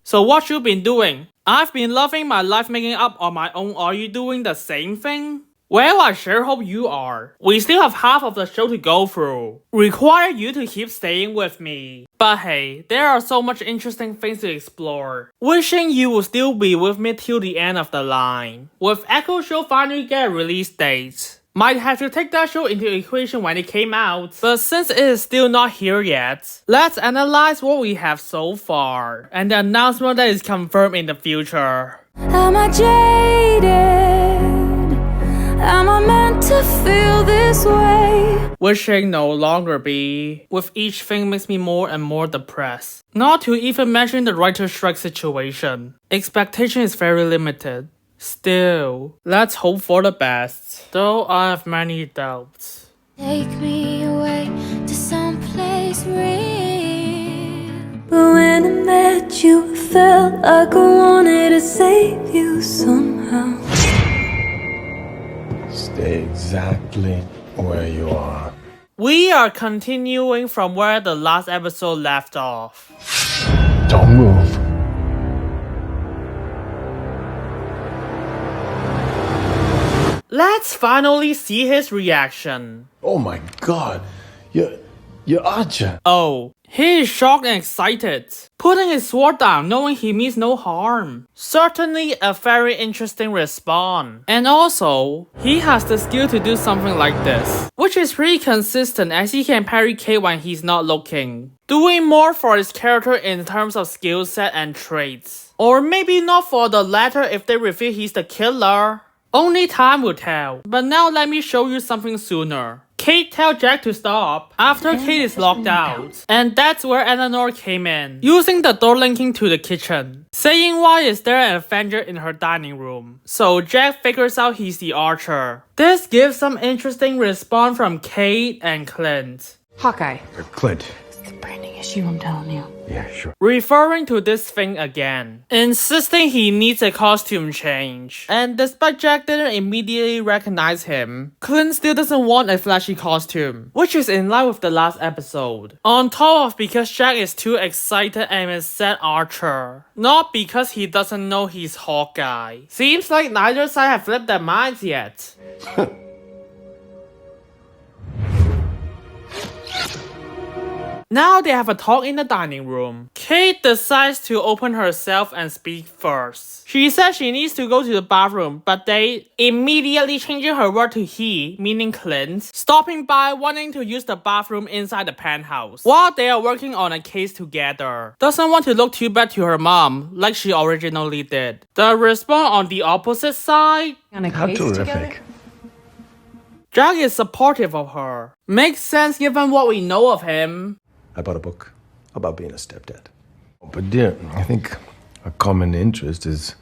So what you been doing? I've been loving my life making up on my own. Are you doing the same thing? Well, I sure hope you are. We still have half of the show to go through. Require you to keep staying with me. But hey, there are so much interesting things to explore. Wishing you would still be with me till the end of the line. With Echo Show finally get a release date. Might have to take that show into equation when it came out, but since it is still not here yet, let's analyze what we have so far, and the announcement that is confirmed in the future. Am I jaded? Am I meant to feel this way? Wishing no longer be. With each thing makes me more and more depressed. Not to even mention the writer's strike situation. Expectation is very limited. Still, let's hope for the best. Though I have many doubts. Take me away to some place real. But when I met you, I felt like I wanted to save you somehow. Stay exactly where you are. We are continuing from where the last episode left off. Don't move. Let's finally see his reaction. Oh my god. You're Archer. Oh, he is shocked and excited, putting his sword down knowing he means no harm. Certainly a very interesting response. And also, he has the skill to do something like this, which is pretty consistent as he can parry Kate when he's not looking. Doing more for his character in terms of skill set and traits. Or maybe not for the latter if they reveal he's the killer. Only time will tell. But now let me show you something sooner. Kate tells Jack to stop after Kate is locked out. And that's where Eleanor came in, using the door linking to the kitchen, saying why is there an Avenger in her dining room. So Jack figures out he's the Archer. This gives some interesting response from Kate and Clint. Hawkeye. Clint. It's the branding issue, I'm telling you. Yeah, sure. Referring to this thing again, insisting he needs a costume change. And despite Jack didn't immediately recognize him, Clint still doesn't want a flashy costume, which is in line with the last episode. On top of because Jack is too excited and is said Archer, not because he doesn't know he's Hawkeye. Seems like neither side have flipped their minds yet. Now they have a talk in the dining room. Kate decides to open herself and speak first. She says she needs to go to the bathroom, but they immediately changing her word to he, meaning Clint, stopping by wanting to use the bathroom inside the penthouse while they are working on a case together. Doesn't want to look too bad to her mom, like she originally did. The response on the opposite side? On a How case terrific. together? Jack is supportive of her. Makes sense given what we know of him. I bought a book about being a stepdad. But dear, I think a common interest is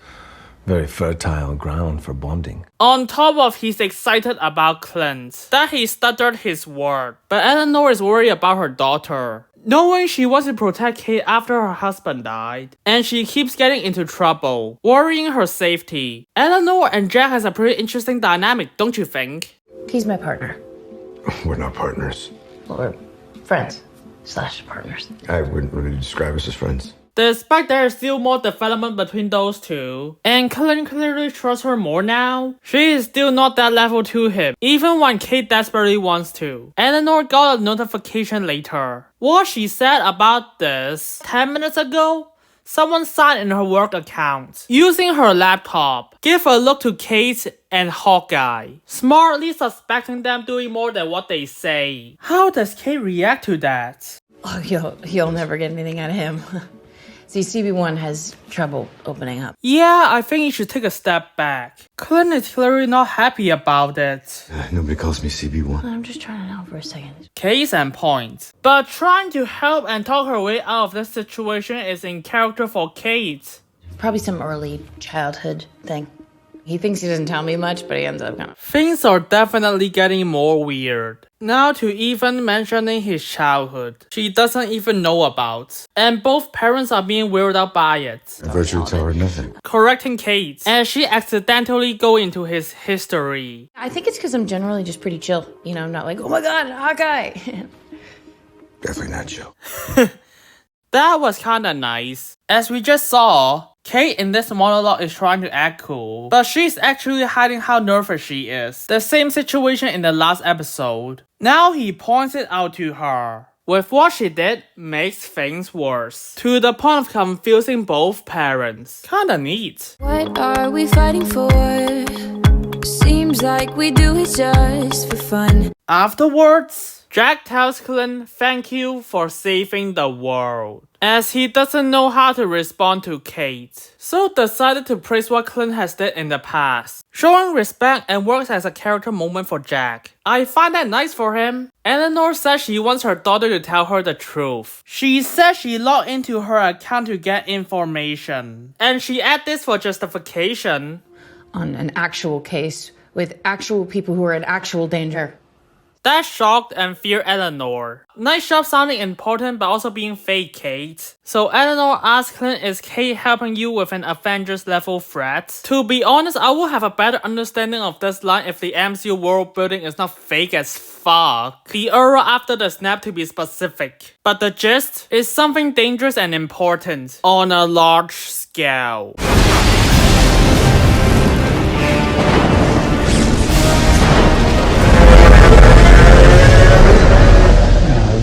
very fertile ground for bonding. On top of he's excited about Clint, that he stuttered his word. But Eleanor is worried about her daughter, knowing she wants to protect Kate after her husband died. And she keeps getting into trouble, worrying her safety. Eleanor and Jack has a pretty interesting dynamic, don't you think? He's my partner. We're not partners. Well, we're friends / partners. I wouldn't really describe us as friends. Despite there is still more development between those two, and Clint clearly trusts her more now, she is still not that level to him, even when Kate desperately wants to. Eleanor got a notification later. What she said about this 10 minutes ago? Someone signed in her work account, using her laptop. Give a look to Kate and Hawkeye, smartly suspecting them doing more than what they say. How does Kate react to that? Oh, you'll never get anything out of him. See, CB1 has trouble opening up. Yeah, I think you should take a step back. Clint is clearly not happy about it. Nobody calls me CB1. I'm just trying to know for a second. Case and point. But trying to help and talk her way out of this situation is in character for Kate. Probably some early childhood thing. He thinks he doesn't tell me much, but he ends up kind of... Things are definitely getting more weird. Now to even mentioning his childhood, she doesn't even know about. And both parents are being weirded out by it. I virtually tell her nothing. Correcting Kate, as she accidentally go into his history. I think it's because I'm generally just pretty chill. You know, I'm not like, oh my god, Hawkeye. Definitely not chill. That was kinda nice. As we just saw, Kate in this monologue is trying to act cool, but she's actually hiding how nervous she is. The same situation in the last episode. Now he points it out to her. With what she did, makes things worse. To the point of confusing both parents. Kinda neat. What are we fighting for? Seems like we do it just for fun. Afterwards, Jack tells Clint thank you for saving the world, as he doesn't know how to respond to Kate, so decided to praise what Clint has did in the past. Showing respect and works as a character moment for Jack. I find that nice for him. Eleanor says she wants her daughter to tell her the truth. She says she logged into her account to get information, and she added this for justification. On an actual case with actual people who are in actual danger. That shocked and feared Eleanor. Nice job sounding important but also being fake, Kate. So Eleanor asked Clint, is Kate helping you with an Avengers level threat? To be honest, I will have a better understanding of this line if the MCU world building is not fake as fuck. The era after the snap to be specific. But the gist is something dangerous and important on a large scale.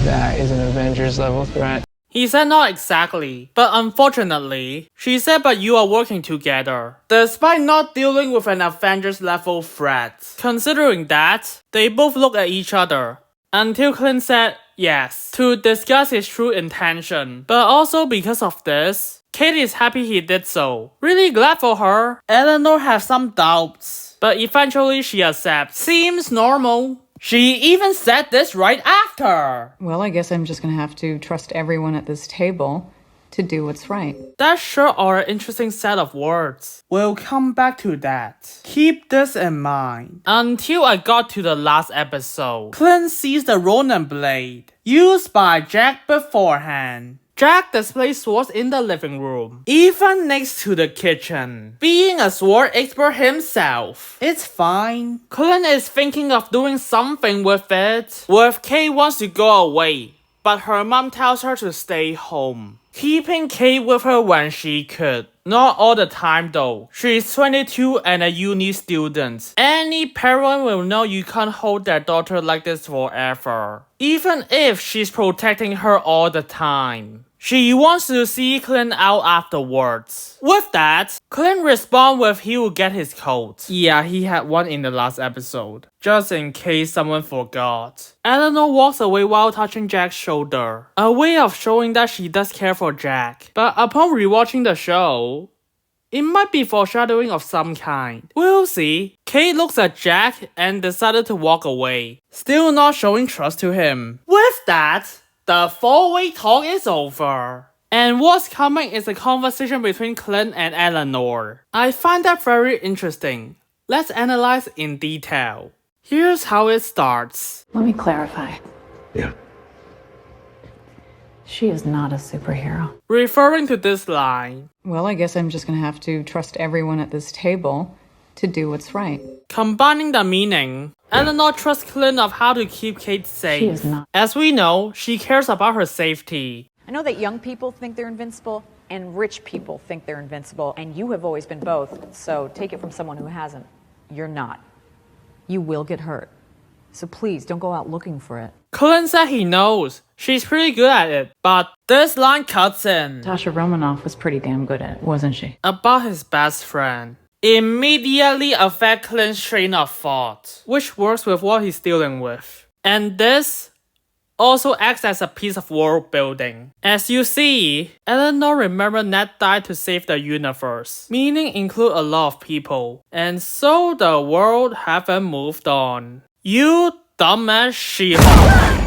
That is an Avengers level threat. He said not exactly, but unfortunately, she said but you are working together, despite not dealing with an Avengers level threat. Considering that, they both looked at each other, until Clint said yes, to discuss his true intention. But also because of this, Kate is happy he did so. Really glad for her. Eleanor has some doubts, but eventually she accepts. Seems normal. She even said this right after. Well, I guess I'm just gonna have to trust everyone at this table to do what's right. That sure are an interesting set of words. We'll come back to that. Keep this in mind. Until I got to the last episode, Clint sees the Ronin blade, used by Jack beforehand. Jack displays swords in the living room, even next to the kitchen. Being a sword expert himself, it's fine. Clint is thinking of doing something with it. With Kate wants to go away, but her mom tells her to stay home, keeping Kate with her when she could. Not all the time though. She's 22 and a uni student. Any parent will know you can't hold their daughter like this forever, even if she's protecting her all the time. She wants to see Clint out afterwards. With that, Clint responds with he will get his coat. Yeah, he had one in the last episode, just in case someone forgot. Eleanor walks away while touching Jack's shoulder, a way of showing that she does care for Jack. But upon rewatching the show, it might be foreshadowing of some kind. We'll see. Kate looks at Jack and decided to walk away, still not showing trust to him. With that, the four-way talk is over. And what's coming is a conversation between Clint and Eleanor. I find that very interesting. Let's analyze in detail. Here's how it starts. Let me clarify. Yeah. She is not a superhero. Referring to this line, Well, I guess I'm just gonna have to trust everyone at this table to do what's right. combining the meaning, Eleanor trusts Clint of how to keep Kate safe. She is not. As we know, she cares about her safety. I know that young people think they're invincible and rich people think they're invincible, and you have always been both, so take it from someone who hasn't. You're not. You will get hurt. So please, don't go out looking for it. Clint said he knows. She's pretty good at it, but this line cuts in. Natasha Romanoff was pretty damn good at it, wasn't she? About his best friend. Immediately affect Clint's train of thought, which works with what he's dealing with. And this also acts as a piece of world building. As you see, Eleanor remembered Ned died to save the universe, meaning include a lot of people, and so the world haven't moved on. You dumbass She-Hulk.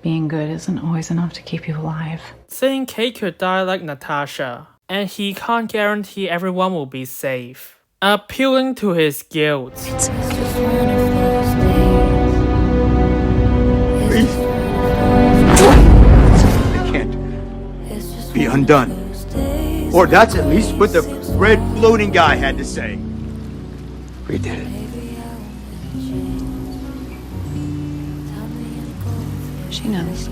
Being good isn't always enough to keep you alive. Saying Kate could die like Natasha, and he can't guarantee everyone will be safe. Appealing to his guilt. It's just one of those days. It can't be undone. Or that's at least what the red floating guy had to say. We did it. She knows.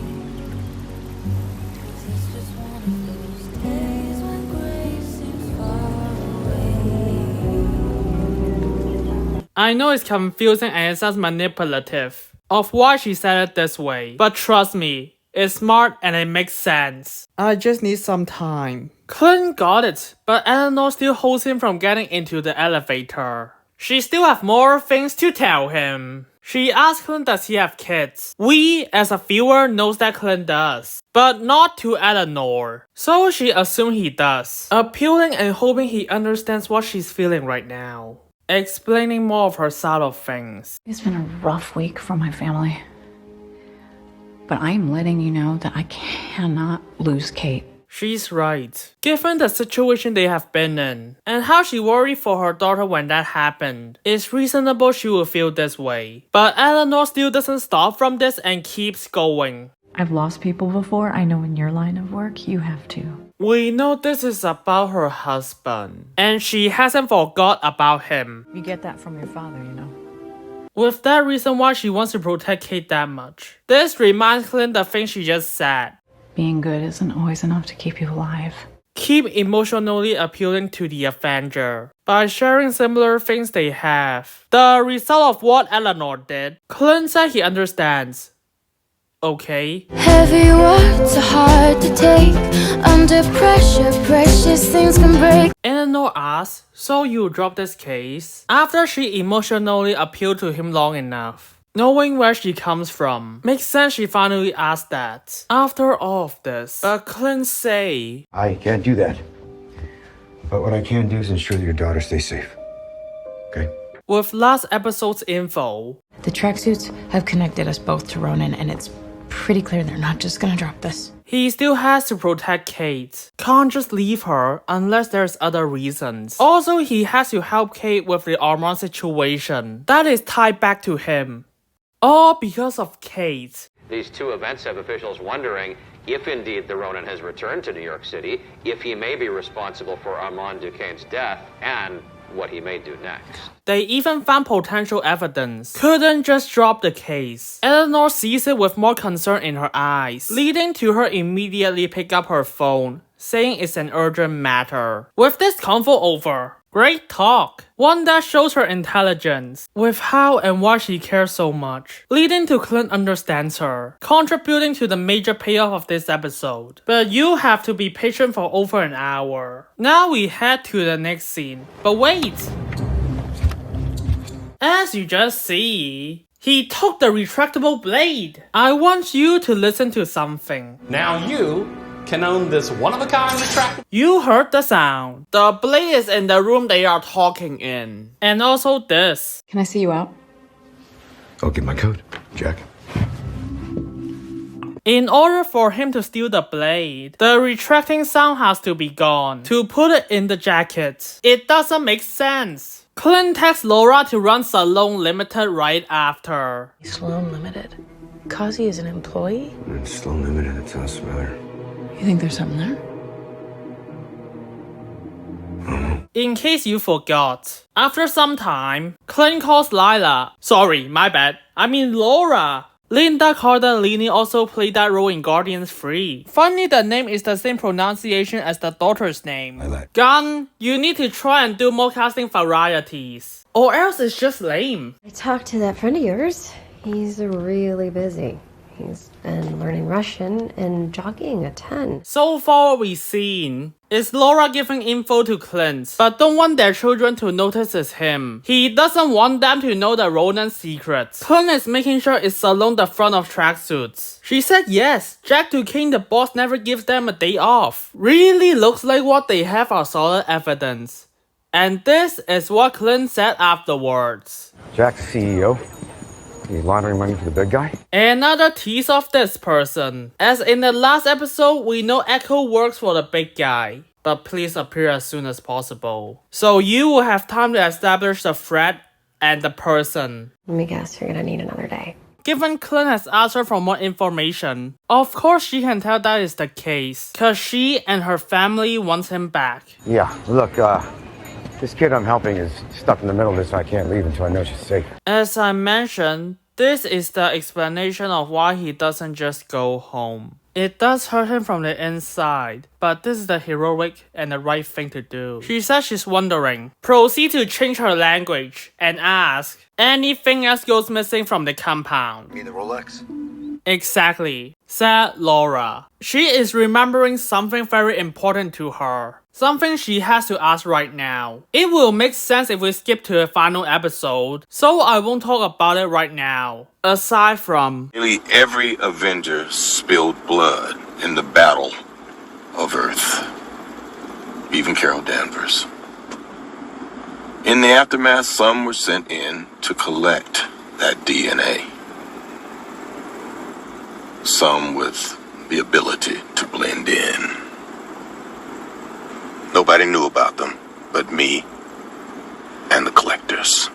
I know it's confusing and it sounds manipulative of why she said it this way, but trust me, it's smart and it makes sense. I just need some time. Clint got it, but Eleanor still holds him from getting into the elevator. She still have more things to tell him. She asks Clint does he have kids. We, as a viewer, knows that Clint does, but not to Eleanor. So she assumes he does, appealing and hoping he understands what she's feeling right now, explaining more of her side of things. It's been a rough week for my family. But I am letting you know that I cannot lose Kate. She's right. Given the situation they have been in, and how she worried for her daughter when that happened, it's reasonable she will feel this way. But Eleanor still doesn't stop from this and keeps going. I've lost people before. I know in your line of work, you have too. We know this is about her husband, and she hasn't forgot about him. You get that from your father, you know. With that reason why she wants to protect Kate that much. This reminds Clint the thing she just said. Being good isn't always enough to keep you alive. Keep emotionally appealing to the Avenger by sharing similar things they have. The result of what Eleanor did, Clint said he understands. Okay. Heavy words are hard to take. Under pressure, precious things can break. Eleanor asks, so you drop this case? After she emotionally appealed to him long enough. Knowing where she comes from, makes sense she finally asked that. After all of this, but Clint say, I can't do that. But what I can do is ensure that your daughter stays safe. Okay? With last episode's info, The tracksuits have connected us both to Ronin, and it's pretty clear they're not just gonna drop this. he still has to protect Kate. Can't just leave her unless there's other reasons. Also, he has to help Kate with the Armand situation. That is tied back to him. All because of Kate. These two events have officials wondering if indeed the Ronin has returned to New York City, if he may be responsible for Armand Duquesne's death, and what he may do next. They even found potential evidence. Couldn't just drop the case. Eleanor sees it with more concern in her eyes, leading to her immediately pick up her phone, saying it's an urgent matter. With this convo over, great talk. One that shows her intelligence, with how and why she cares so much, leading to Clint understands her, contributing to the major payoff of this episode. But you have to be patient for over an hour. Now we head to the next scene. But wait! As you just see, he took the retractable blade. I want you to listen to something. Now you can own this one-of-a-kind retractable. You heard the sound. The blade is in the room they are talking in. And also this. Can I see you out? I'll get my code, Jack. In order for him to steal the blade, the retracting sound has to be gone to put it in the jacket. It doesn't make sense. Clint texts Laura to run Salon Limited right after. Sloan Limited. Kazi is an employee? It's still limited, that sounds familiar. You think there's something there? In case you forgot, after some time, Clint calls Lila. Sorry, my bad. I mean Laura. Linda Cardellini also played that role in Guardians 3. Funny the name is the same pronunciation as the daughter's name. Lilac. Gunn, you need to try and do more casting varieties. Or else it's just lame. I talked to that friend of yours. He's really busy. He's been learning Russian and jogging a ton. So far what we've seen is Laura giving info to Clint, but don't want their children to notice it's him. He doesn't want them to know the Ronin's secrets. Clint is making sure it's alone the front of tracksuits. She said yes, Jack Duquesne the boss never gives them a day off. Really looks like what they have are solid evidence. And this is what Clint said afterwards. Jack's the CEO. He's laundering money for the big guy? Another tease of this person. As in the last episode, we know Echo works for the big guy, but please appear as soon as possible. So you will have time to establish the threat and the person. Let me guess, you're gonna need another day. Given Clint has asked her for more information, of course she can tell that is the case, cause she and her family wants him back. Yeah, look, this kid I'm helping is stuck in the middle of this, so I can't leave until I know she's safe. As I mentioned, this is the explanation of why he doesn't just go home. It does hurt him from the inside, but this is the heroic and the right thing to do. She says she's wondering. Proceed to change her language and ask, anything else goes missing from the compound? You mean the Rolex? Exactly, said Laura. She is remembering something very important to her. Something she has to ask right now. It will make sense if we skip to the final episode, so I won't talk about it right now. Aside from, nearly every Avenger spilled blood in the Battle of Earth. Even Carol Danvers. In the aftermath, some were sent in to collect that DNA. Some with the ability to blend in. Nobody knew about them but me and the collectors,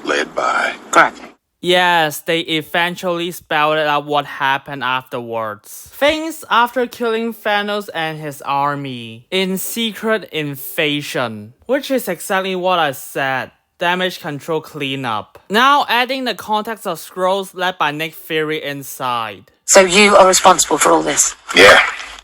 led by Kazi. Yes, they eventually spelled out what happened afterwards. Things after killing Thanos and his army in secret invasion, which is exactly what I said. Damage control cleanup. Now adding the context of Skrulls led by Nick Fury inside. So you are responsible for all this? Yeah.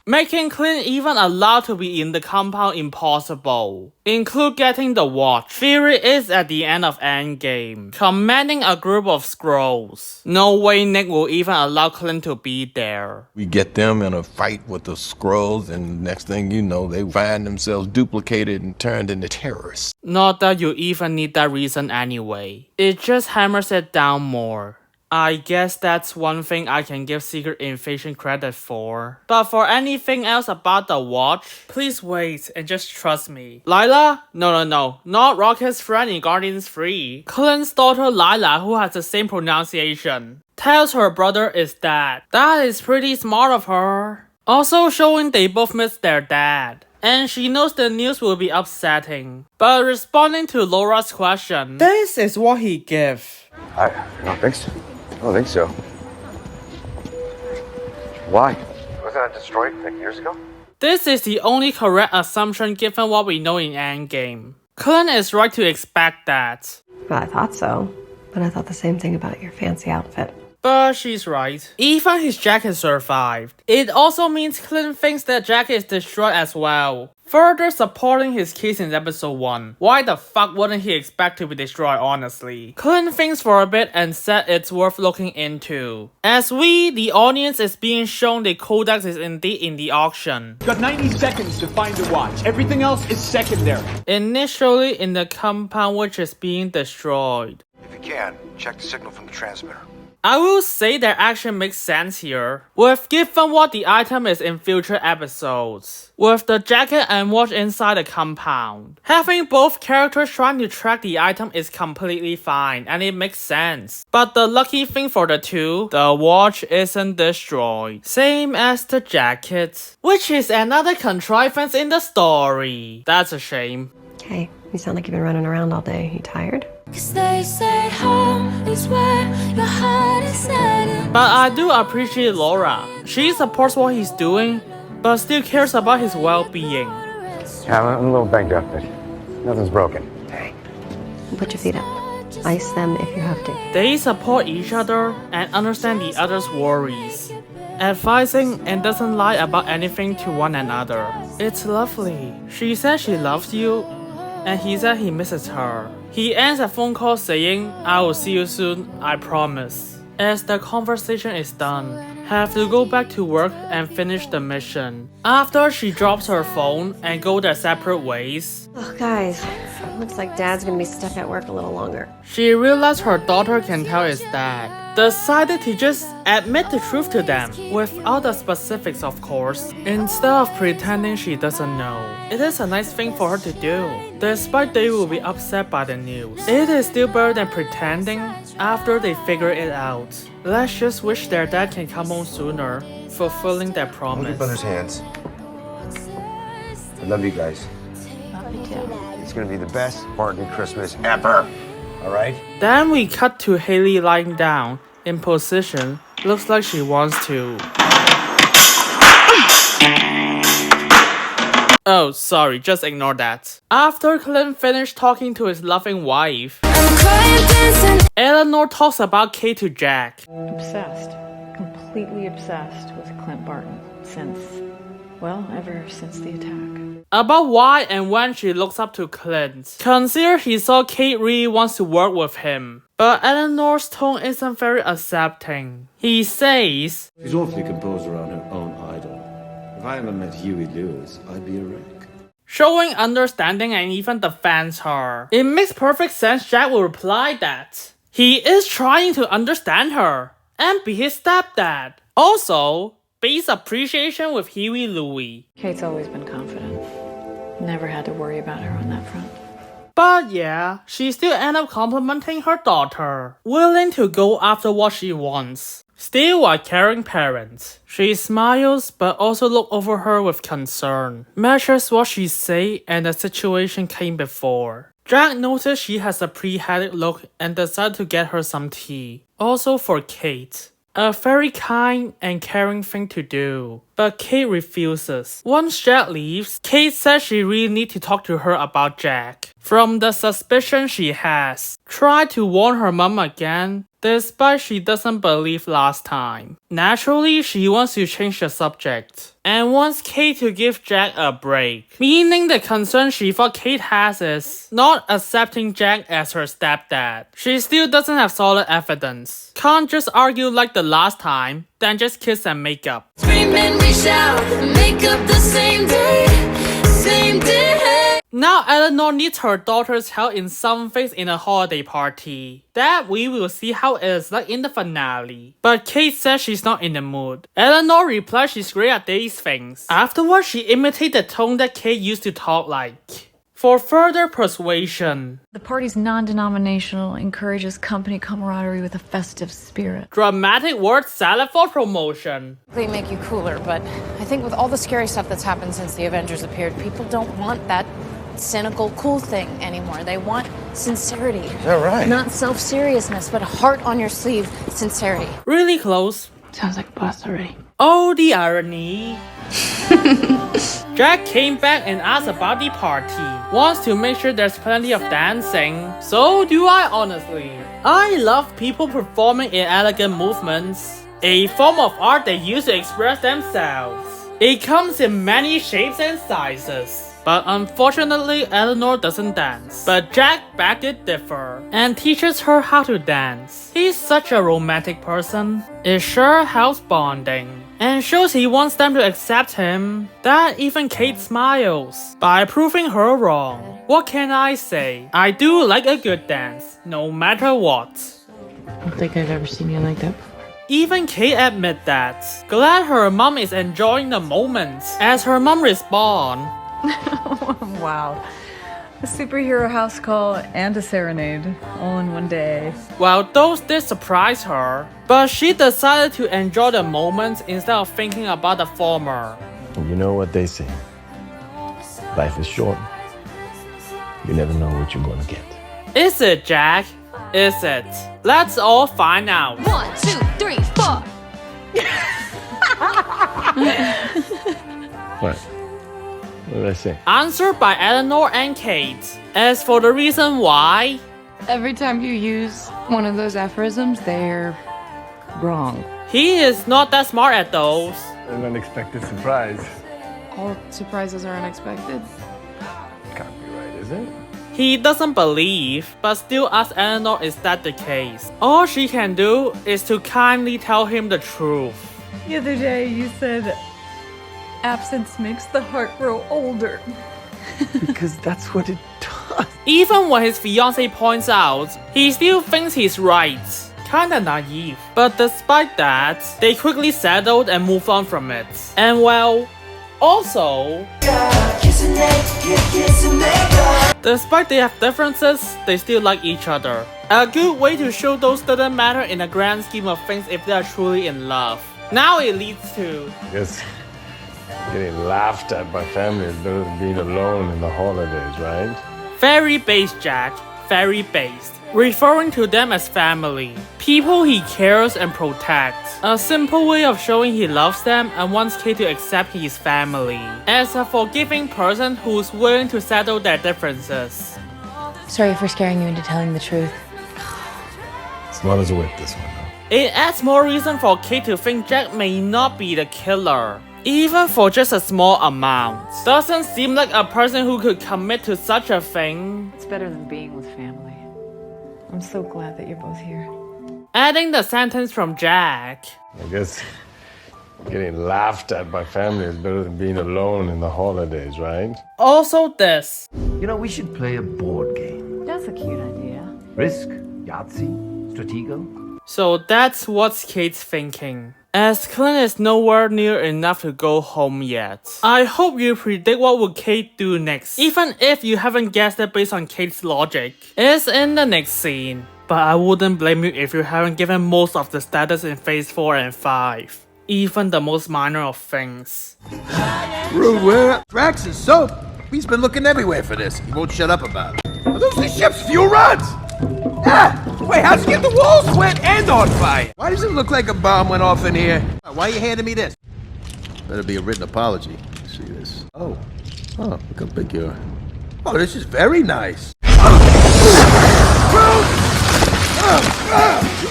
Making Clint even allowed to be in the compound impossible. Include getting the watch. Fury is at the end of Endgame, commanding a group of Skrulls. No way Nick will even allow Clint to be there. We get them in a fight with the Skrulls, and next thing you know, they find themselves duplicated and turned into terrorists. Not that you even need that reason anyway. It just hammers it down more. I guess that's one thing I can give Secret Invasion credit for. But for anything else about the watch, please wait and just trust me. Lila? No, not Rocket's friend in Guardians 3. Clint's daughter Lila, who has the same pronunciation, tells her brother is dead. That is pretty smart of her. Also showing they both miss their dad. And she knows the news will be upsetting. But responding to Laura's question, this is what he gives. I don't think so. I don't think so. Why? Wasn't that destroyed like years ago? This is the only correct assumption given what we know in Endgame. Clint is right to expect that. Well, I thought so. But I thought the same thing about your fancy outfit. But she's right. Even his jacket survived. It also means Clint thinks that jacket is destroyed as well. Further supporting his case in episode 1. Why the fuck wouldn't he expect to be destroyed, honestly? Clint thinks for a bit and said it's worth looking into. As we, the audience, is being shown the codex is indeed in the auction. Got 90 seconds to find the watch. Everything else is secondary. Initially in the compound which is being destroyed. If you can, check the signal from the transmitter. I will say their action makes sense here, with given what the item is in future episodes, with the jacket and watch inside the compound. Having both characters trying to track the item is completely fine and it makes sense. But the lucky thing for the two, the watch isn't destroyed, same as the jacket, which is another contrivance in the story. That's a shame. Hey, you sound like you've been running around all day. You tired? They say home is where your heart is set. But I do appreciate Laura. She supports what he's doing, but still cares about his well-being. Yeah, I'm a little banged up, but nothing's broken. Hey, put your feet up. Ice them if you have to. They support each other and understand the other's worries, advising and doesn't lie about anything to one another. It's lovely. She says she loves you, and he said he misses her. He ends a phone call saying, I will see you soon, I promise. As the conversation is done, have to go back to work and finish the mission. After she drops her phone and go their separate ways, Oh, guys, looks like Dad's gonna be stuck at work a little longer. she realized her daughter can tell his dad. Decided to just admit the truth to them, without the specifics of course, instead of pretending she doesn't know. It is a nice thing for her to do, despite they will be upset by the news. It is still better than pretending after they figure it out. Let's just wish their dad can come home sooner, fulfilling their Hold promise. your brother's hands. I love you guys. Love you too. It's gonna be the best Barton Christmas ever. Alright? Then we cut to Haley lying down, in position, looks like she wants to. Oh, sorry, just ignore that. After Clint finished talking to his loving wife, Eleanor talks about Kate to Jack. Obsessed. Completely obsessed with Clint Barton. ever since the attack. About why and when she looks up to Clint. Consider he saw Kate really wants to work with him, but Eleanor's tone isn't very accepting. He says, She's awfully composed around her own idol. If I ever met Huey Lewis, I'd be a wreck. Showing understanding and even defends her. It makes perfect sense Jack will reply that he is trying to understand her and be his stepdad. Also, base appreciation with Huey Louie. Kate's always been confident. Never had to worry about her on that front. But yeah, she still ends up complimenting her daughter, willing to go after what she wants. Still a caring parent. She smiles but also looks over her with concern, measures what she says and the situation came before. Jack noticed she has a pre-headed look and decided to get her some tea. Also for Kate. A very kind and caring thing to do, but Kate refuses. Once Jack leaves, Kate says she really needs to talk to her about Jack. From the suspicion she has, try to warn her mom again, despite she doesn't believe last time. Naturally, she wants to change the subject, and wants Kate to give Jack a break. Meaning the concern she thought Kate has is not accepting Jack as her stepdad. She still doesn't have solid evidence. Can't just argue like the last time, then just kiss and make up. Scream and we shout, make up the same day, same day. Now Eleanor needs her daughter's help in some things in a holiday party. That we will see how it is like in the finale. But Kate says she's not in the mood. Eleanor replies she's great at these things. Afterwards, she imitates the tone that Kate used to talk like. For further persuasion. The party's non-denominational, encourages company camaraderie with a festive spirit. Dramatic word salad for promotion. They make you cooler, but I think with all the scary stuff that's happened since the Avengers appeared, people don't want that cynical, cool thing anymore. They want sincerity. Is that right? Not self-seriousness, but heart on your sleeve sincerity. Really close. Sounds like a boss already. Oh, the irony. Jack came back and asked about the party. Wants to make sure there's plenty of dancing. So do I honestly. I love people performing in elegant movements. A form of art they use to express themselves. It comes in many shapes and sizes. But unfortunately, Eleanor doesn't dance. But Jack begs it differ and teaches her how to dance. He's such a romantic person. It sure helps bonding and shows he wants them to accept him. That even Kate smiles by proving her wrong. What can I say? I do like a good dance, no matter what. I don't think I've ever seen you like that before. Even Kate admits that. Glad her mom is enjoying the moment. As her mom responds, Wow. A superhero house call and a serenade, all in one day. Well, those did surprise her, but she decided to enjoy the moments instead of thinking about the former. You know what they say. Life is short. You never know what you're gonna get. Is it, Jack? Is it? Let's all find out. 1, 2, 3, 4. What? What did I say? Answered by Eleanor and Kate. As for the reason why, Every time you use one of those aphorisms, they're wrong. he is not that smart at those. An unexpected surprise. All surprises are unexpected. Can't be right, is it? He doesn't believe, but still asks Eleanor is that the case. All she can do is to kindly tell him the truth. The other day you said, absence makes the heart grow older. Because that's what it does. Even when his fiancée points out, he still thinks he's right. Kinda naive. But despite that, they quickly settled and moved on from it. And well, also, despite they have differences, they still like each other. A good way to show those doesn't matter in the grand scheme of things if they are truly in love. Now it leads to... Yes. Getting laughed at by family as though being alone in the holidays, right? Very based, Jack. Very based. Referring to them as family. People he cares and protects. A simple way of showing he loves them and wants Kate to accept his family. As a forgiving person who's willing to settle their differences. Sorry for scaring you into telling the truth. Smart as a whip, this one, though. It adds more reason for Kate to think Jack may not be the killer. even for just a small amount. Doesn't seem like a person who could commit to such a thing. It's better than being with family. I'm so glad that you're both here. Adding the sentence from Jack. I guess getting laughed at by family is better than being alone in the holidays, right? Also this. You know, we should play a board game. That's a cute idea. Risk, Yahtzee, Stratego. So that's what Kate's thinking. As Clint is nowhere near enough to go home yet. I hope you predict what would Kate do next, even if you haven't guessed it based on Kate's logic. It's in the next scene, but I wouldn't blame you if you haven't given most of the status in phase 4 and 5. Even the most minor of things. Rude, where? Drax and Soap. He's been looking everywhere for this. He won't shut up about it. Are those the ship's fuel rods? Ah! Wait, how'd you get the walls wet and on fire? Why does it look like a bomb went off in here? Why are you handing me this? Better be a written apology. See this? Oh, look how big you are. Oh, this is very nice. You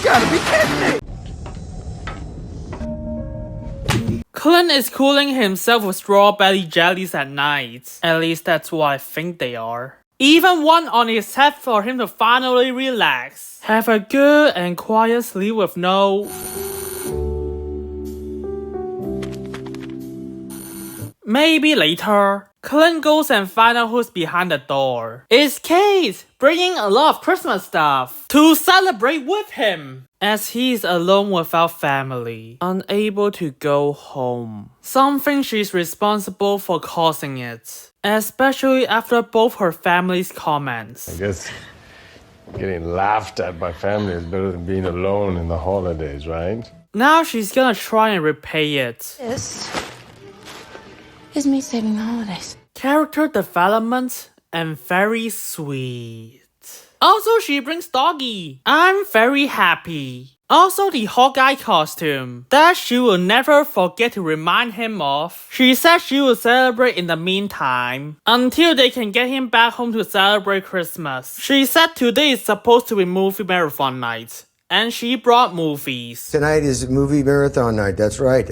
gotta be kidding me! Clint is cooling himself with strawberry jellies at night. At least that's what I think they are. Even one on his head for him to finally relax. Have a good and quiet sleep with no... Maybe later. Clint goes and finds out who's behind the door. It's Kate, bringing a lot of Christmas stuff to celebrate with him, as he's alone without family, unable to go home. Something she's responsible for causing it, especially after both her family's comments. I guess getting laughed at by family is better than being alone in the holidays, right? Now she's gonna try and repay it. This is me saving the holidays. Character development and very sweet. Also, she brings Doggy. I'm very happy. Also, the Hawkeye costume that she will never forget to remind him of. She said she will celebrate in the meantime until they can get him back home to celebrate Christmas. She said today is supposed to be movie marathon night, and she brought movies. Tonight is movie marathon night, that's right.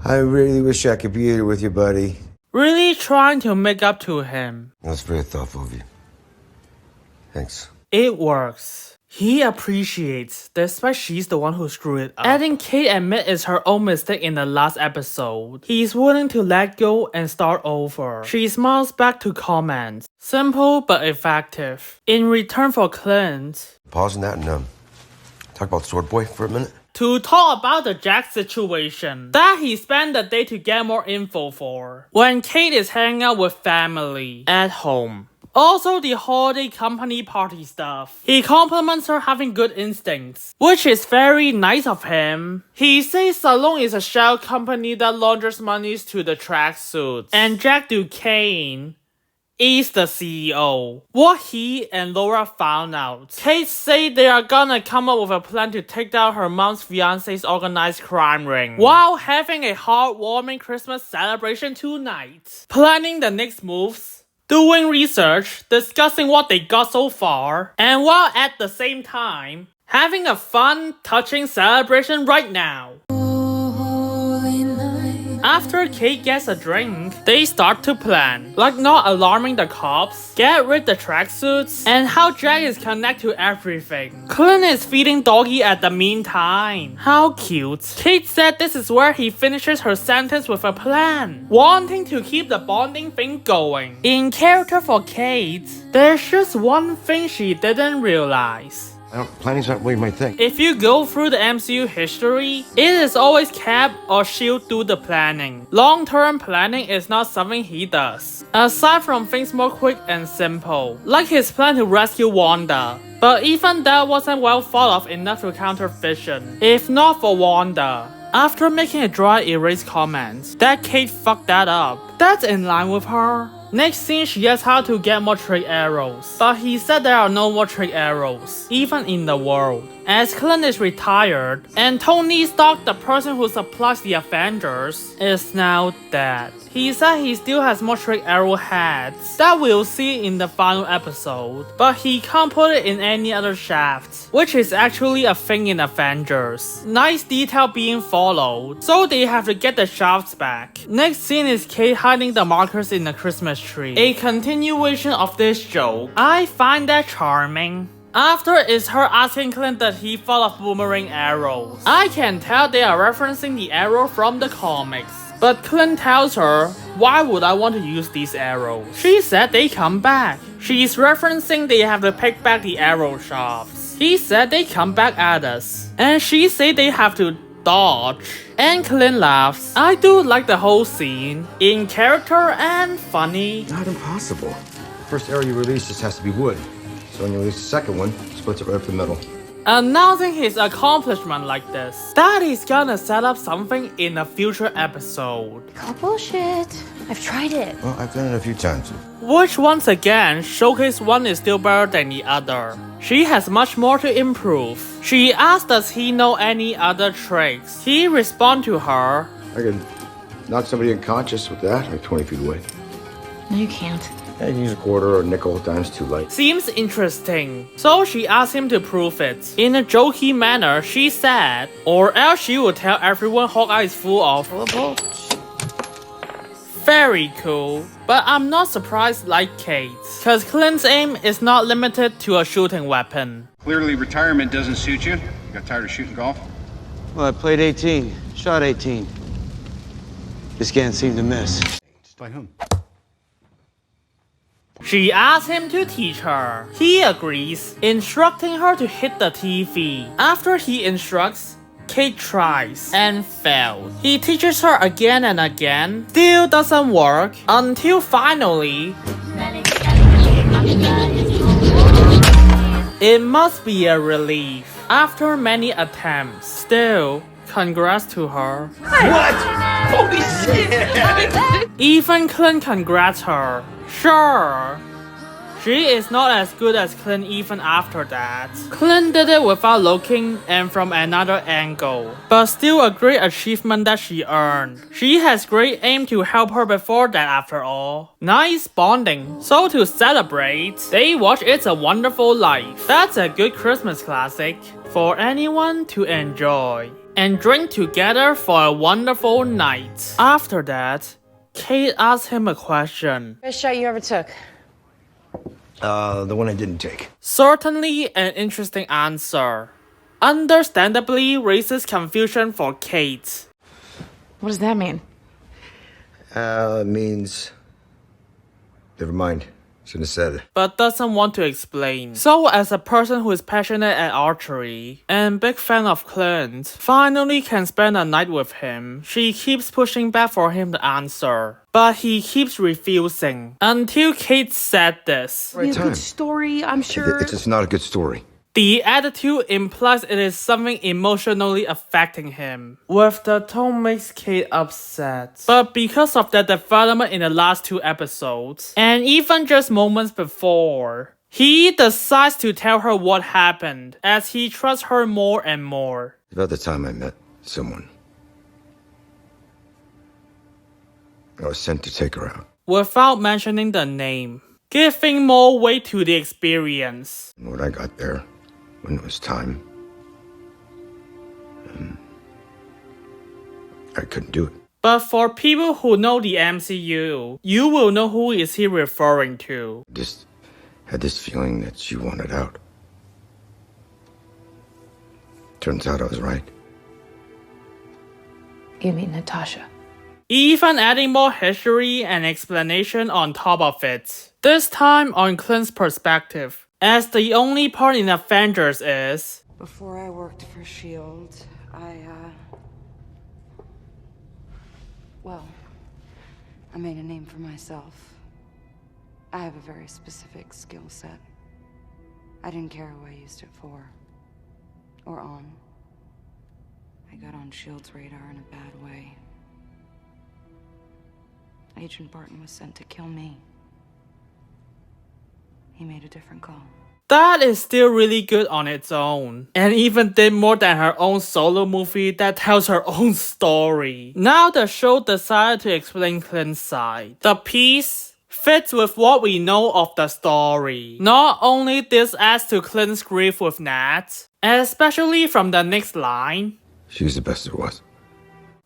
I really wish I could be here with you, buddy. Really trying to make up to him. That's very thoughtful of you. Thanks. It works. He appreciates, despite she's the one who screwed it up. Adding Kate admit it's her own mistake in the last episode. He's willing to let go and start over. She smiles back to comments. Simple but effective. In return for Clint. Pause on that and talk about Sword Boy for a minute. To talk about the Jack situation that he spent the day to get more info for, when Kate is hanging out with family at home. Also the holiday company party stuff. He compliments her having good instincts, which is very nice of him. He says Salon is a shell company that launders monies to the tracksuits, and Jack Duquesne is the CEO. What he and Laura found out. Kate say they are gonna come up with a plan to take down her mom's fiance's organized crime ring while having a heartwarming Christmas celebration tonight. Planning the next moves, doing research, discussing what they got so far, and while at the same time, having a fun, touching celebration right now. After Kate gets a drink, they start to plan, like not alarming the cops, get rid the tracksuits, and how Jack is connected to everything. Clint is feeding Doggy at the meantime. How cute. Kate said this is where he finishes her sentence with a plan, wanting to keep the bonding thing going. In character for Kate, there's just one thing she didn't realize. Planning's not what you might think. If you go through the MCU history, it is always Cap or S.H.I.E.L.D. do the planning. Long-term planning is not something he does, aside from things more quick and simple, like his plan to rescue Wanda. But even that wasn't well thought of enough to counter Vision, if not for Wanda. After making a dry erase comment that Kate fucked that up, that's in line with her. Next scene, she asks how to get more trick arrows, but he said there are no more trick arrows, even in the world, as Clint is retired, and Tony Stark, the person who supplies the Avengers, is now dead. He said he still has more trick arrow heads that we'll see in the final episode, but he can't put it in any other shafts, which is actually a thing in Avengers. Nice detail being followed, so they have to get the shafts back. Next scene is Kate hiding the markers in the Christmas tree, a continuation of this joke. I find that charming. After is her asking Clint that he thought of boomerang arrows. I can tell they are referencing the arrow from the comics. But Clint tells her, why would I want to use these arrows? She said they come back. She's referencing they have to pick back the arrow shafts. He said they come back at us. And she said they have to dodge. And Clint laughs. I do like the whole scene. In character and funny. Not impossible. The first arrow you release just has to be wood. So when you release the second one, splits it right up the middle. Announcing his accomplishment like this, that he's gonna set up something in a future episode. Call bullshit. I've tried it. Well, I've done it a few times. Which once again showcase one is still better than the other. She has much more to improve. She asks does he know any other tricks. He responds to her, I could knock somebody unconscious with that, like 20 feet away. No, you can't. I can use a quarter or a nickel, dime's too light. Seems interesting. So she asked him to prove it. In a jokey manner, she said, or else she would tell everyone Hawkeye is full of bullshit. Very cool. But I'm not surprised like Kate, cause Clint's aim is not limited to a shooting weapon. Clearly retirement doesn't suit you. Got tired of shooting golf? Well, I played 18, shot 18. Just can't seem to miss. By whom? She asks him to teach her. He agrees, instructing her to hit the TV. After he instructs, Kate tries and fails. He teaches her again and again, still doesn't work, until finally... It must be a relief. After many attempts, still, congrats to her. What? Holy shit! Even Clint congrats her. Sure. She is not as good as Clint even after that. Clint did it without looking and from another angle, but still a great achievement that she earned. She has great aim to help her before that after all. Nice bonding. So to celebrate, they watch It's a Wonderful Life. That's a good Christmas classic for anyone to enjoy. And drink together for a wonderful night. After that, Kate asked him a question. Best shot you ever took? The one I didn't take. Certainly an interesting answer. Understandably raises confusion for Kate. What does that mean? It means... Never mind. Shouldn't have said it. But doesn't want to explain. So as a person who is passionate at archery and big fan of Clint, finally can spend a night with him, she keeps pushing back for him to answer. But he keeps refusing. Until Kate said this. Right time. A good story, I'm sure. It's just not a good story. The attitude implies it is something emotionally affecting him, with the tone makes Kate upset. But because of the development in the last 2 episodes, and even just moments before, he decides to tell her what happened, as he trusts her more and more. About the time I met someone, I was sent to take her out. Without mentioning the name, giving more weight to the experience. When I got there, when it was time, I couldn't do it. But for people who know the MCU, you will know who is he referring to. Just had this feeling that she wanted out. Turns out I was right. You mean Natasha? Even adding more history and explanation on top of it. This time on Clint's perspective, as the only part in Avengers is... Before I worked for S.H.I.E.L.D., I made a name for myself. I have a very specific skill set. I didn't care who I used it for. Or on. I got on S.H.I.E.L.D.'s radar in a bad way. Agent Barton was sent to kill me. he made a different call. That is still really good on its own, and even did more than her own solo movie that tells her own story. Now the show decided to explain Clint's side. The piece fits with what we know of the story. Not only this adds to Clint's grief with Nat, especially from the next line, She was the best there was.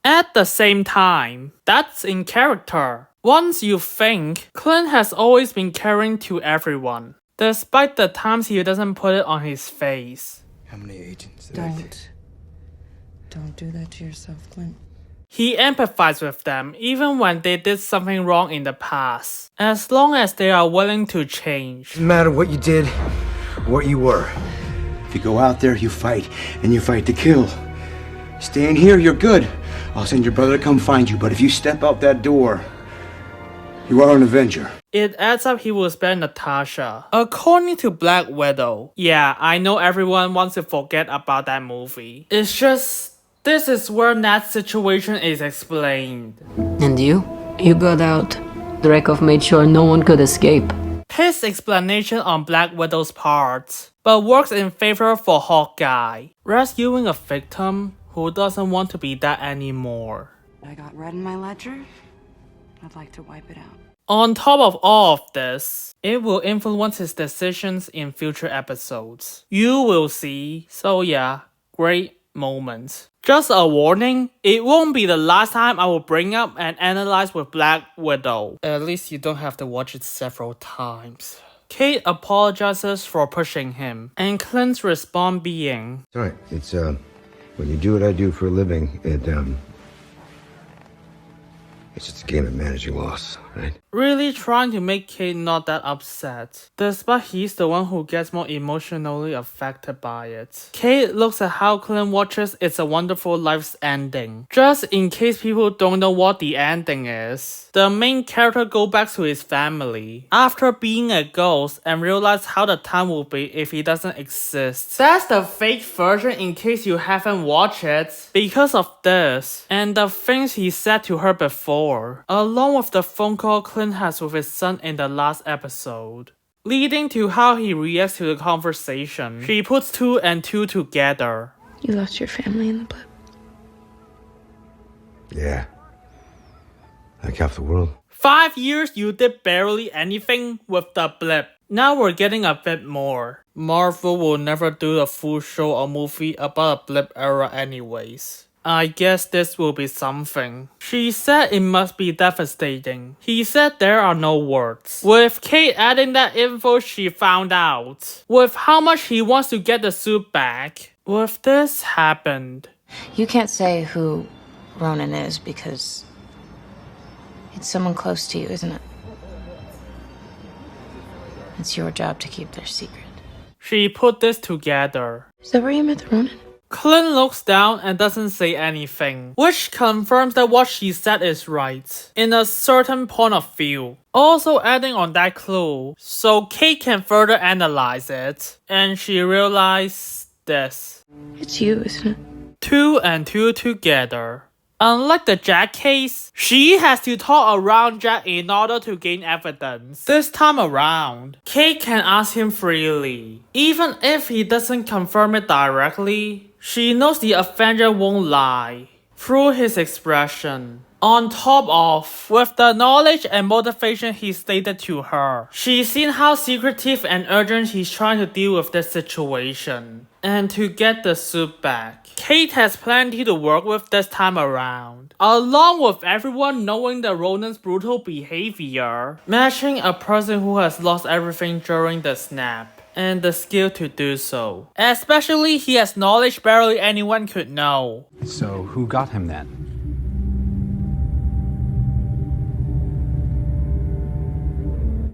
at the same time, that's in character. Once you think, Clint has always been caring to everyone, despite the times he doesn't put it on his face. How many agents did I get? Don't do that to yourself, Clint. He empathizes with them even when they did something wrong in the past, as long as they are willing to change. Doesn't matter what you did, what you were. If you go out there, you fight, and you fight to kill. Stay in here, you're good. I'll send your brother to come find you, but if you step out that door, you are an Avenger. It adds up he will spare Natasha. According to Black Widow, yeah, I know everyone wants to forget about that movie. It's just, this is where Nat's situation is explained. And you? You got out. Drakov made sure no one could escape. His explanation on Black Widow's part, but works in favor for Hawkeye, rescuing a victim who doesn't want to be that anymore. I got red in my ledger. I'd like to wipe it out. On top of all of this, it will influence his decisions in future episodes. You will see. So yeah, great moment. Just a warning, it won't be the last time I will bring up and analyze with Black Widow. At least you don't have to watch it several times. Kate apologizes for pushing him, and Clint's response being, Sorry, it's when you do what I do for a living, it's just a game of managing loss, right? really trying to make Kate not that upset, despite he's the one who gets more emotionally affected by it. Kate looks at how Clint watches It's a Wonderful Life's ending. Just in case people don't know what the ending is, the main character goes back to his family after being a ghost and realize how the time will be if he doesn't exist. That's the fake version in case you haven't watched it. Because of this, and the things he said to her before, along with the phone call Clint has with his son in the last episode, leading to how he reacts to the conversation. She puts 2 and 2 together. You lost your family in the blip. Yeah. Like half the world. 5 years you did barely anything with the blip. Now we're getting a bit more. Marvel will never do a full show or movie about a blip era anyways. I guess this will be something. She said it must be devastating. He said there are no words. With Kate adding that info she found out. With how much he wants to get the suit back. With this happened. You can't say who Ronin is because it's someone close to you, isn't it? It's your job to keep their secret. She put this together. Is that where you met the Ronin? Clint looks down and doesn't say anything, which confirms that what she said is right, in a certain point of view. Also adding on that clue, so Kate can further analyze it, and she realized this. It's you, isn't it? 2 and 2 together. Unlike the Jack case, she has to talk around Jack in order to gain evidence. This time around, Kate can ask him freely. Even if he doesn't confirm it directly, she knows the Avenger won't lie through his expression. On top of, with the knowledge and motivation he stated to her, she's seen how secretive and urgent he's trying to deal with this situation. And to get the suit back, Kate has plenty to work with this time around. Along with everyone knowing the Ronin's brutal behavior, matching a person who has lost everything during the snap, and the skill to do so. Especially he has knowledge barely anyone could know. So who got him then?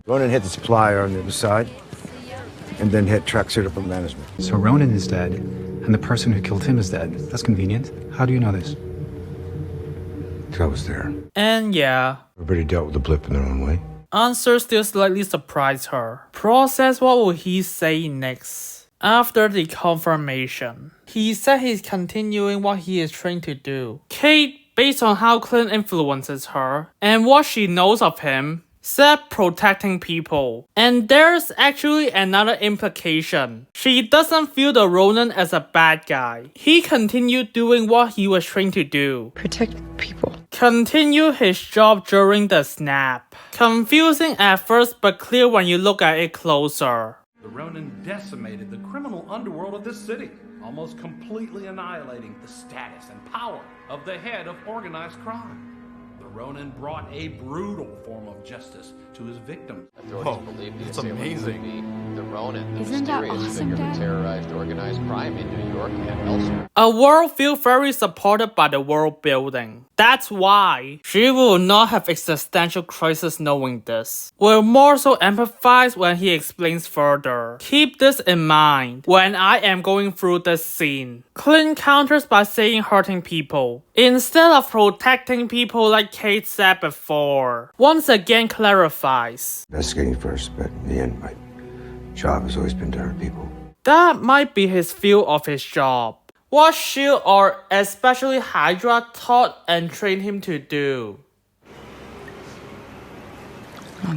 Ronin hit the supplier on the other side, and then hit tracksuit upper management. So Ronin is dead, and the person who killed him is dead. That's convenient. How do you know this? I was there. And yeah, Everybody dealt with the blip in their own way. answer still slightly surprised her. Process what will he say next. After the confirmation, he said he's continuing what he is trained to do. Kate, based on how Clint influences her, and what she knows of him, said protecting people. And there's actually another implication. She doesn't view the Ronin as a bad guy. He continued doing what he was trained to do. Protect people. Continue his job during the snap. Confusing at first but clear when you look at it closer. The Ronin decimated the criminal underworld of this city, almost completely annihilating the status and power of the head of organized crime. The Ronin brought a brutal form of justice to his victims. Authorities believe the that's assailant amazing. to be the Ronin, the Isn't that mysterious awesome, figure Dad? who terrorized organized crime in New York and elsewhere. A world feel very supported by the world building. That's why she will not have existential crisis knowing this. Will more so empathize when he explains further. Keep this in mind when I am going through this scene. Clint counters by saying hurting people, instead of protecting people like Kate said before. Once again clarifies. Investigating first, but in the end, my job has always been to hurt people. That might be his view of his job. What SHIELD or especially Hydra taught and trained him to do.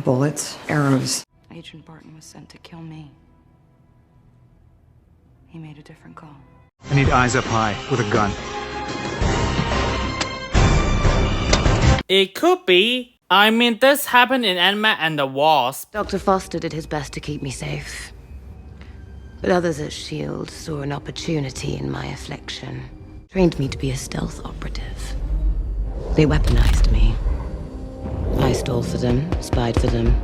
Bullets, arrows. Agent Barton was sent to kill me. He made a different call. I need eyes up high with a gun. It could be. I mean, this happened in Ant-Man and the Wasp. Dr. Foster did his best to keep me safe. But others at S.H.I.E.L.D. saw an opportunity in my affliction. Trained me to be a stealth operative. They weaponized me. I stole for them, spied for them.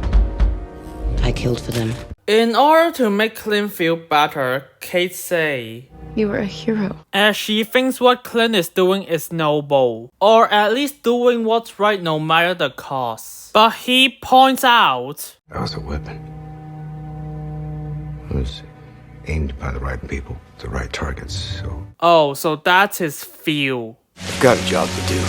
I killed for them. In order to make Clint feel better, Kate say, You were a hero. as she thinks what Clint is doing is noble, or at least doing what's right no matter the cost. But he points out, That was a weapon. It was aimed by the right people, the right targets, so... oh, so that's his view. I've got a job to do.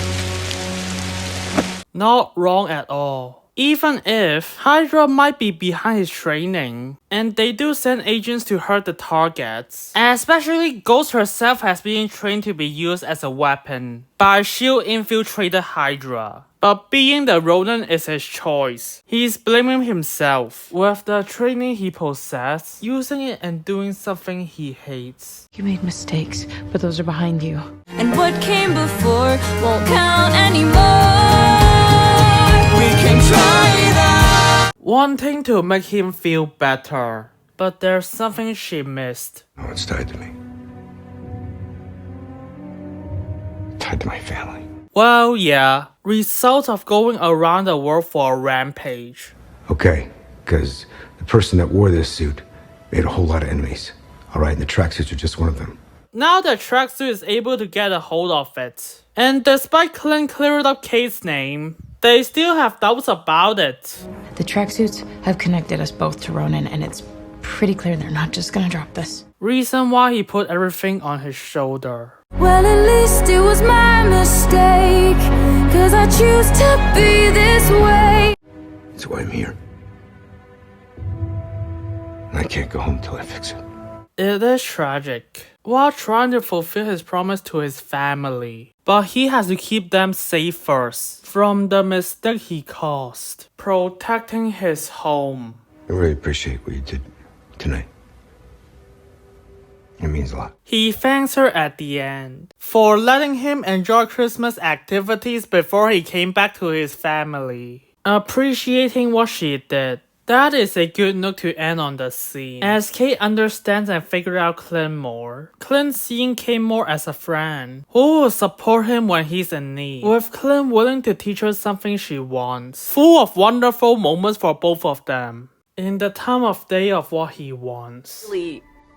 Not wrong at all. Even if Hydra might be behind his training, and they do send agents to hurt the targets, especially Ghost herself has been trained to be used as a weapon by S.H.I.E.L.D. infiltrated Hydra. But being the Ronin is his choice. He's blaming himself with the training he possessed, using it and doing something he hates. You made mistakes, but those are behind you. And what came before won't count anymore. We can try that. Wanting to make him feel better, but there's something she missed. No, it's tied to me. Tied to my family. Well, yeah, result of going around the world for a rampage. Okay, because the person that wore this suit made a whole lot of enemies. Alright, and the tracksuits are just one of them. Now the tracksuit is able to get a hold of it. And despite Clint clearing up Kate's name, they still have doubts about it. The tracksuits have connected us both to Ronin, and it's pretty clear they're not just gonna drop this. Reason why he put everything on his shoulder. Well, at least it was my mistake, 'cause I choose to be this way. That's why I'm here. And I can't go home till I fix it. It is tragic, while trying to fulfill his promise to his family. But he has to keep them safe first, from the mistake he caused, protecting his home. I really appreciate what you did tonight. It means a lot. He thanks her at the end for letting him enjoy Christmas activities before he came back to his family, appreciating what she did. That is a good note to end on the scene, as Kate understands and figures out Clint more. Clint seeing Kate more as a friend, who will support him when he's in need, with Clint willing to teach her something she wants. Full of wonderful moments for both of them, in the time of day of what he wants.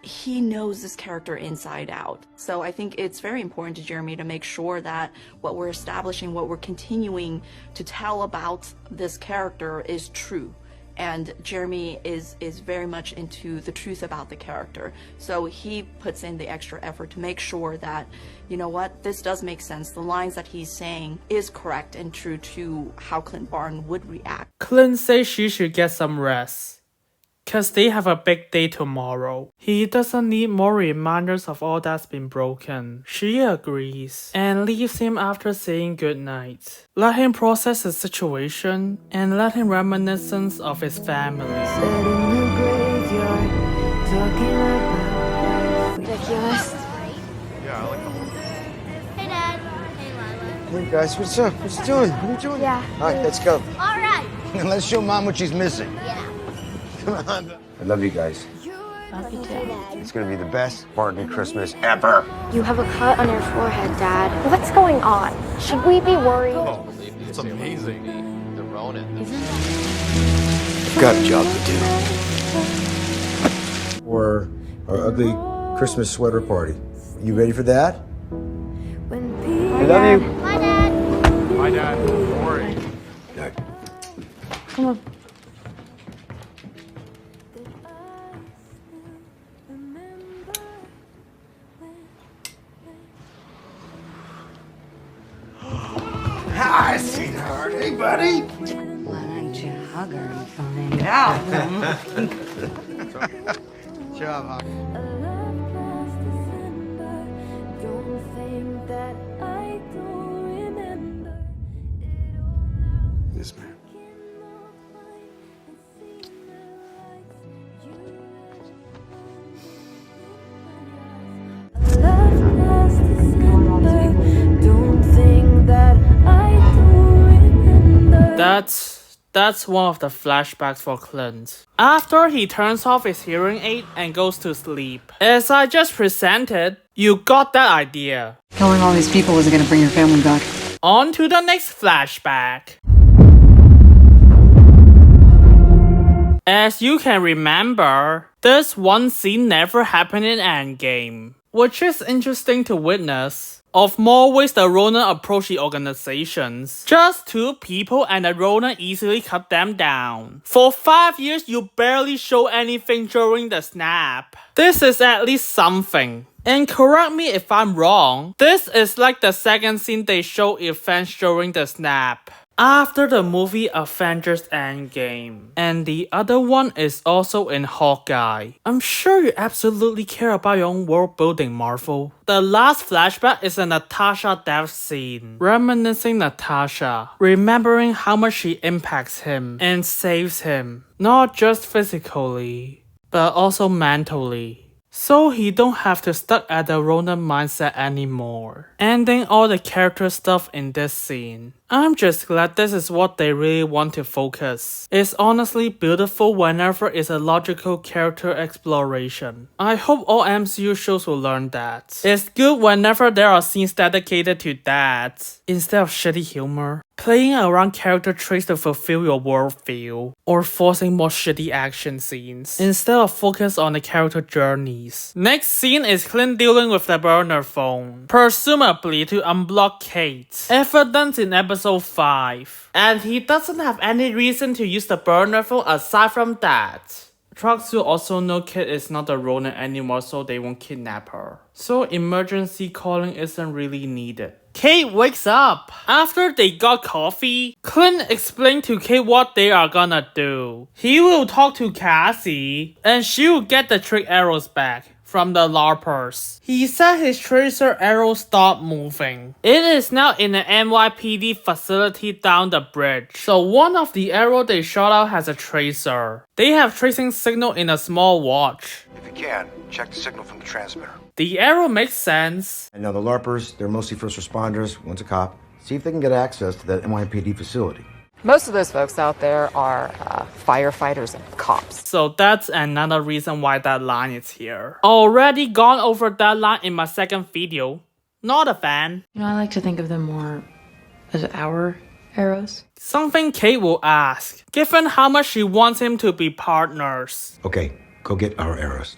He knows this character inside out. So I think it's very important to Jeremy to make sure that what we're establishing, what we're continuing to tell about this character is true. And Jeremy is very much into the truth about the character. So he puts in the extra effort to make sure that, you know what, this does make sense. The lines that he's saying is correct and true to how Clint Barton would react. Clint says she should get some rest. cause they have a big day tomorrow. He doesn't need more reminders of all that's been broken. She agrees and leaves him after saying goodnight. Let him process his situation and let him reminiscence of his family. Ridiculous. Yeah, I like the whole thing. Hey, Dad. Hey, Lila. Hey guys, what's up? What you doing? What are you doing? Yeah. All right, let's go. All right. Let's show Mom what she's missing. Yeah. Come on. I love you guys. Love you too. It's gonna be the best Barton Christmas ever. You have a cut on your forehead, Dad. What's going on? Should we be worried? Oh, it's amazing. The Ronin. I've got a job to do. For our ugly Christmas sweater party. You ready for that? I love you. Bye, Dad. Bye, Dad. Don't worry. Come on. Hi, sweetheart. Hey, buddy. Why don't you hug her and find out? Good job, Hawk. Yes, ma'am. That's one of the flashbacks for Clint. After he turns off his hearing aid and goes to sleep. As I just presented, you got that idea. Killing all these people isn't gonna bring your family back. On to the next flashback. As you can remember, this one scene never happened in Endgame, which is interesting to witness. Of more ways the Ronin approach the organizations. Just two people and the Ronin easily cut them down. For 5 years you barely show anything during the snap. This is at least something. And correct me if I'm wrong, this is like the second scene they show events during the snap. After the movie Avengers Endgame. And the other one is also in Hawkeye. I'm sure you absolutely care about your own world building, Marvel. The last flashback is a Natasha death scene. Reminiscing Natasha, remembering how much she impacts him and saves him. Not just physically, but also mentally. So he don't have to stuck at the Ronin mindset anymore. Ending all the character stuff in this scene. I'm just glad this is what they really want to focus. It's honestly beautiful whenever it's a logical character exploration. I hope all MCU shows will learn that. It's good whenever there are scenes dedicated to that, instead of shitty humor. Playing around character traits to fulfill your worldview, or forcing more shitty action scenes, instead of focus on the character journeys. Next scene is Clint dealing with the burner phone, presumably to unblock Kate. Evidence in episode 5. And he doesn't have any reason to use the burner phone aside from that. Trucks will also know Kate is not a Ronin anymore, so they won't kidnap her. So emergency calling isn't really needed. Kate wakes up. After they got coffee, Clint explained to Kate what they are gonna do. He will talk to Kazi, and she will get the trick arrows back from the LARPers. He said his tracer arrow stopped moving. It is now in the NYPD facility down the bridge. So one of the arrows they shot out has a tracer. They have tracing signal in a small watch. If you can, check the signal from the transmitter. The arrow makes sense. And now the LARPers, they're mostly first responders, one's a cop. See if they can get access to that NYPD facility. Most of those folks out there are firefighters and cops. So that's another reason why that line is here. Already gone over that line in my second video. Not a fan. You know, I like to think of them more as our arrows. Something Kate will ask, given how much she wants him to be partners. Okay, go get our arrows.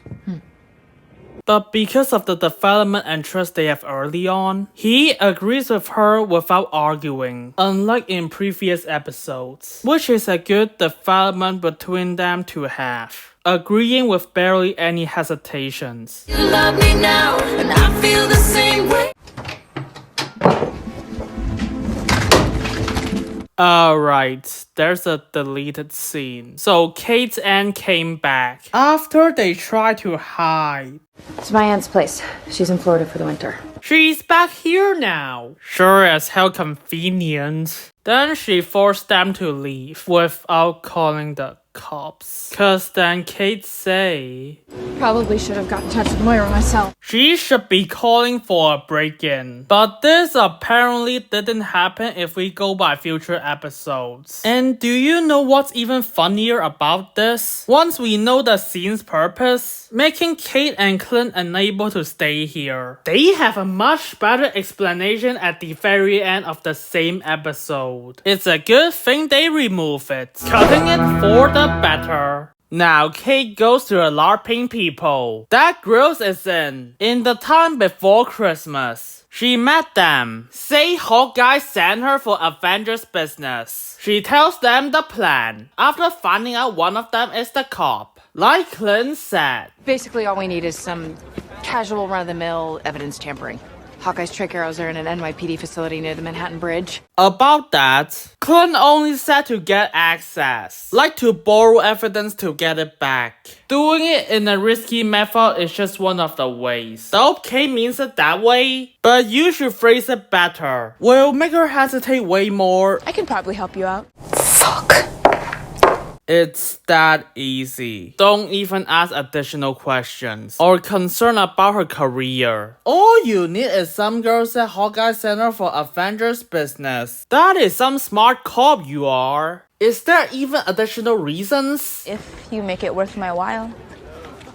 But because of the development and trust they have early on, he agrees with her without arguing, unlike in previous episodes, which is a good development between them to have, agreeing with barely any hesitations. You love me now, and I feel the same way. Alright, there's a deleted scene. So Kate and came back after they tried to hide. It's my aunt's place. She's in Florida for the winter. She's back here now. Sure as hell convenient. Then she forced them to leave without calling the cops. Cause then Kate say, Probably should have got in touch with Moira myself. she should be calling for a break-in. But this apparently didn't happen if we go by future episodes. And do you know what's even funnier about this? Once we know the scene's purpose, making Kate and Clint unable to stay here, they have a much better explanation at the very end of the same episode. It's a good thing they remove it, cutting it for the better. Now Kate goes to the LARPing people that Grills is in the time before Christmas. She met them. Say Hawkeye sent her for Avengers business. She tells them the plan after finding out one of them is the cop. Like Clint said. Basically, all we need is some casual run-of-the-mill evidence tampering. Hawkeye's trick arrows are in an NYPD facility near the Manhattan Bridge. About that, Clint only said to get access, like to borrow evidence to get it back. Doing it in a risky method is just one of the ways. The okay means it that way, but you should phrase it better. Will make her hesitate way more. I can probably help you out. It's that easy. Don't even ask additional questions or concern about her career. All you need is some girl said Hawkeye sent her for Avengers business. That is some smart cop you are. Is there even additional reasons? If you make it worth my while.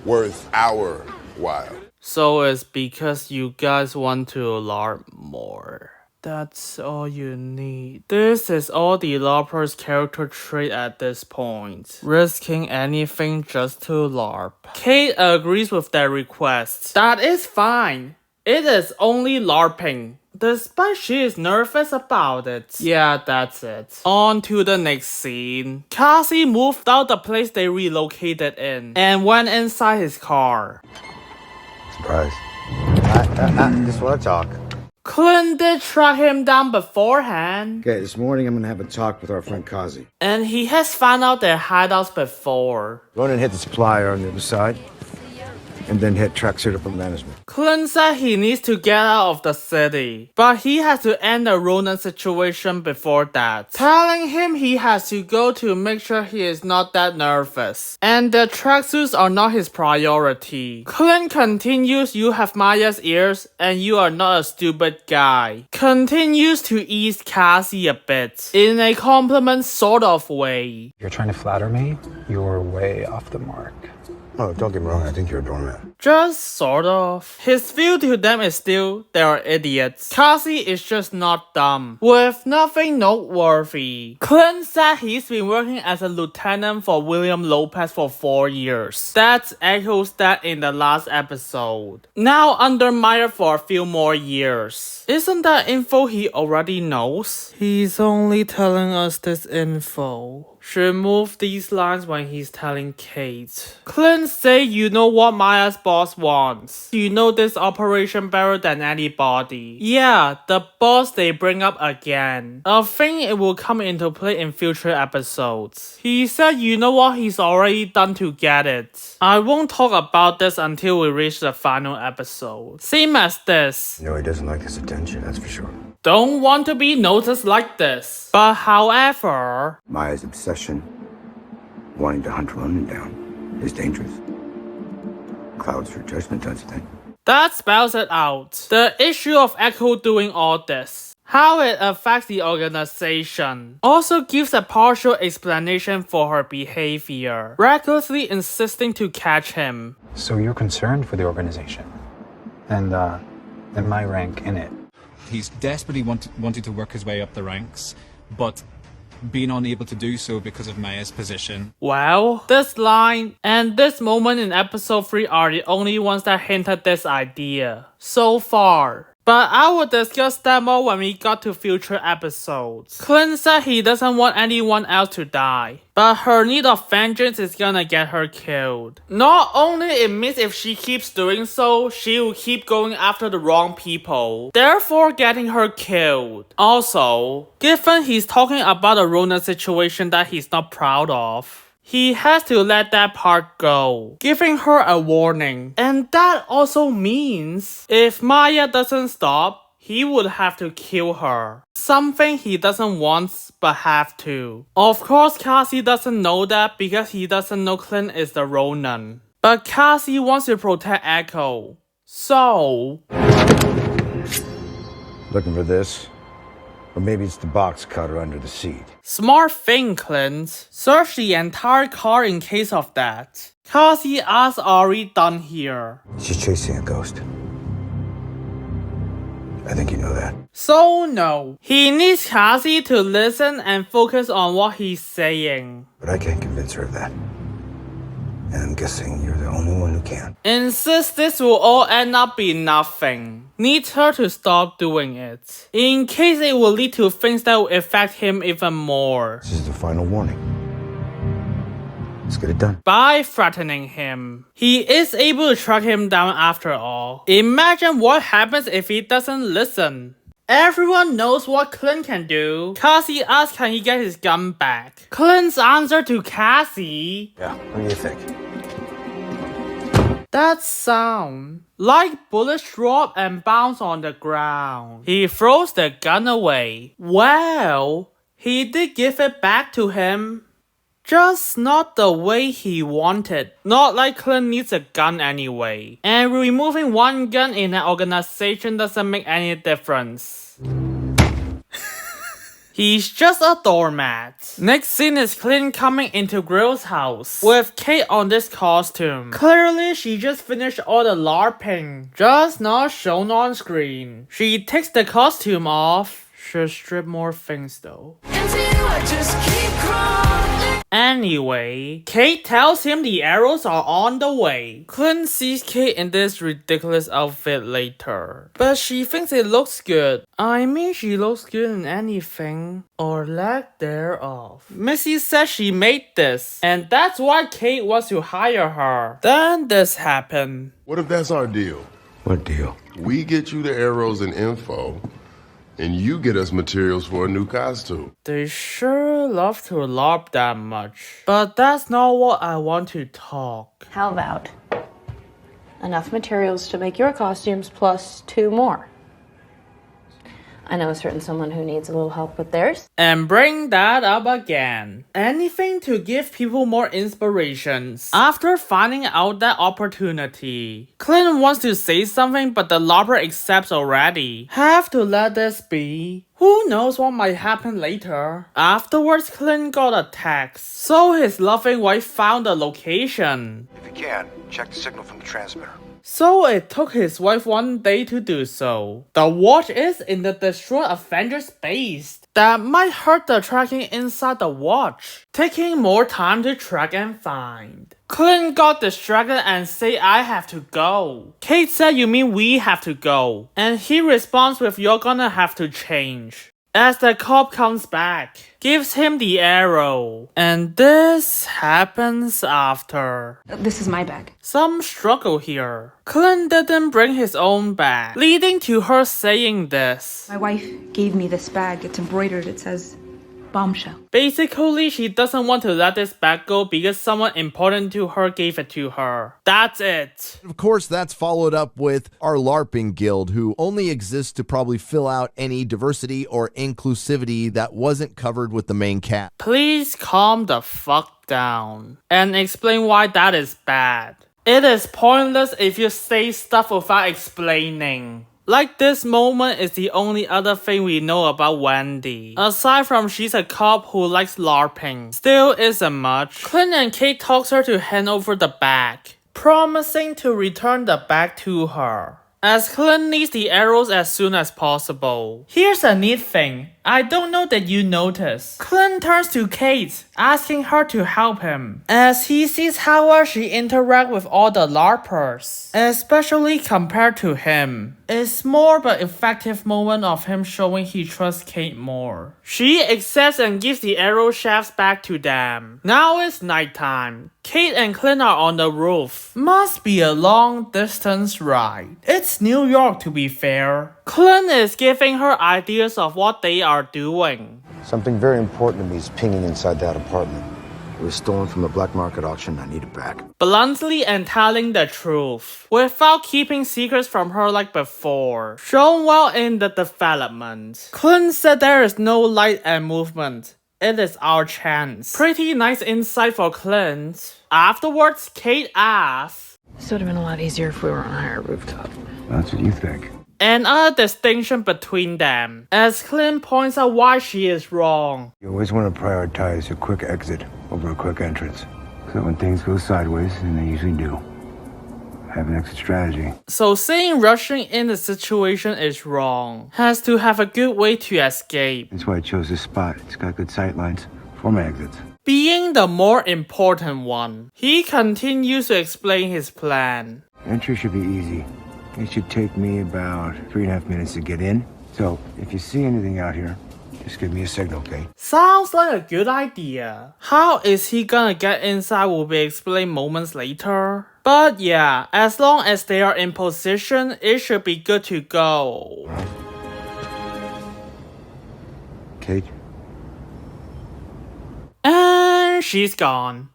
Worth our while. So it's because you guys want to LARP more. That's all you need. This is all the LARPer's character trait at this point. Risking anything just to LARP. Kate agrees with their request. That is fine. It is only LARPing. Despite she is nervous about it. Yeah, that's it. On to the next scene. Kazi moved out the place they relocated in and went inside his car. Surprise. I just want to talk. Clint did track him down beforehand. Okay, this morning I'm gonna have a talk with our friend Kazi. And he has found out their hideouts before. Ronin hit the supplier on the other side, and then hit tracksuit upper management. Clint said he needs to get out of the city, but he has to end the Ronin situation before that. Telling him he has to go to make sure he is not that nervous. And the tracksuits are not his priority. Clint continues, you have Maya's ears, and you are not a stupid guy. Continues to ease Kazi a bit, in a compliment sort of way. You're trying to flatter me? You're way off the mark. Oh, don't get me wrong, I think you're a doormat. Just sort of. His view to them is still, they are idiots. Kazi is just not dumb, with nothing noteworthy. Clint said he's been working as a lieutenant for William Lopez for 4 years. That echoes that in the last episode. Now under Meyer for a few more years. Isn't that info he already knows? He's only telling us this info. Should move these lines when he's telling Kate. Clint say you know what Maya's boss wants. You know this operation better than anybody. Yeah, the boss they bring up again. I think it will come into play in future episodes. He said you know what he's already done to get it. I won't talk about this until we reach the final episode. Same as this. You know he doesn't like his attention, that's for sure. Don't want to be noticed like this. But however, Maya's obsession, wanting to hunt Ronin down, is dangerous. Clouds her judgment, don't you think? that spells it out. The issue of Echo doing all this, how it affects the organization, also gives a partial explanation for her behavior, recklessly insisting to catch him. So you're concerned for the organization, and my rank in it. He's desperately wanting to work his way up the ranks, but being unable to do so because of Maya's position. Well, this line and this moment in episode 3 are the only ones that hinted this idea so far. But I will discuss that more when we got to future episodes. Clint said he doesn't want anyone else to die, but her need of vengeance is gonna get her killed. Not only it means if she keeps doing so, she will keep going after the wrong people, therefore getting her killed. Also, given he's talking about a Ronin situation that he's not proud of, he has to let that part go, giving her a warning. And that also means if Maya doesn't stop, he would have to kill her. Something he doesn't want but have to. Of course, Kazi doesn't know that because he doesn't know Clint is the Ronin. But Kazi wants to protect Echo. So... Looking for this? Or maybe it's the box cutter under the seat. Smart thing, Clint. Search the entire car in case of that. Kazi asks Ari done here. She's chasing a ghost. I think you know that. So no. He needs Kazi to listen and focus on what he's saying. But I can't convince her of that. And I'm guessing you're the only one who can. Insist this will all end up being nothing. Needs her to stop doing it, in case it will lead to things that will affect him even more. This is the final warning. Let's get it done. By threatening him. He is able to track him down after all. Imagine what happens if he doesn't listen. Everyone knows what Clint can do. Kazi asks can he get his gun back. Clint's answer to Kazi... Yeah, what do you think? That sound like bullets drop and bounce on the ground. He throws the gun away. Well, he did give it back to him. Just not the way he wanted. Not like Clint needs a gun anyway. And removing one gun in an organization doesn't make any difference. He's just a doormat. Next scene is Clint coming into Grill's house with Kate on this costume. Clearly she just finished all the LARPing, just not shown on screen. She takes the costume off. Should strip more things though. Anyway, Kate tells him the arrows are on the way. Clint sees Kate in this ridiculous outfit later, but she thinks it looks good. I mean, she looks good in anything, or lack thereof. Missy says she made this, and that's why Kate wants to hire her. Then this happened. What if that's our deal? What deal? We get you the arrows and info, and you get us materials for a new costume. They sure love to LARP that much. But that's not what I want to talk. How about enough materials to make your costumes plus 2 more? I know a certain someone who needs a little help with theirs. And bring that up again. Anything to give people more inspirations. After finding out that opportunity, Clint wants to say something but the LARPer accepts already. Have to let this be. Who knows what might happen later. Afterwards, Clint got a text. So his loving wife found the location. If you can, check the signal from the transmitter. So it took his wife 1 day to do so. The watch is in the destroyed Avengers base. That might hurt the tracking inside the watch, taking more time to track and find. Clint got distracted and say I have to go. Kate said you mean we have to go. And he responds with you're gonna have to change. As the cop comes back, gives him the arrow. And this happens after. This is my bag. Some struggle here. Clint didn't bring his own bag, leading to her saying this. My wife gave me this bag. It's embroidered. It says bombshell. Basically, she doesn't want to let this bag go because someone important to her gave it to her. That's it. Of course, that's followed up with our LARPing guild, who only exists to probably fill out any diversity or inclusivity that wasn't covered with the main cast. Please calm the fuck down and explain why that is bad. It is pointless if you say stuff without explaining. Like this moment is the only other thing we know about Wendy. Aside from she's a cop who likes LARPing. Still isn't much. Clint and Kate talks her to hand over the bag, promising to return the bag to her, as Clint needs the arrows as soon as possible. Here's a neat thing. I don't know that you noticed. Clint turns to Kate, asking her to help him, as he sees how well she interacts with all the LARPers, especially compared to him. It's more but effective moment of him showing he trusts Kate more. She accepts and gives the arrow shafts back to them. Now it's nighttime. Kate and Clint are on the roof. Must be a long distance ride. It's New York to be fair. Clint is giving her ideas of what they are doing. Something very important to me is pinging inside that apartment. It was stolen from a black market auction. I need it back. Bluntly and telling the truth, without keeping secrets from her like before. Shown well in the development. Clint said there is no light and movement. It is our chance. Pretty nice insight for Clint. Afterwards, Kate asks, This would have been a lot easier if we were on a higher rooftop. That's what you think. Another distinction between them, as Clint points out why she is wrong. You always want to prioritize a quick exit over a quick entrance. So when things go sideways, and they usually do, have an exit strategy. So saying rushing in the situation is wrong. Has to have a good way to escape. That's why I chose this spot. It's got good sight lines for my exits. Being the more important one, he continues to explain his plan. Entry should be easy. It should take me about 3.5 minutes to get in. So if you see anything out here, just give me a signal, okay? Sounds like a good idea. How is he gonna get inside will be explained moments later. But yeah, as long as they are in position, it should be good to go. Kate? And she's gone.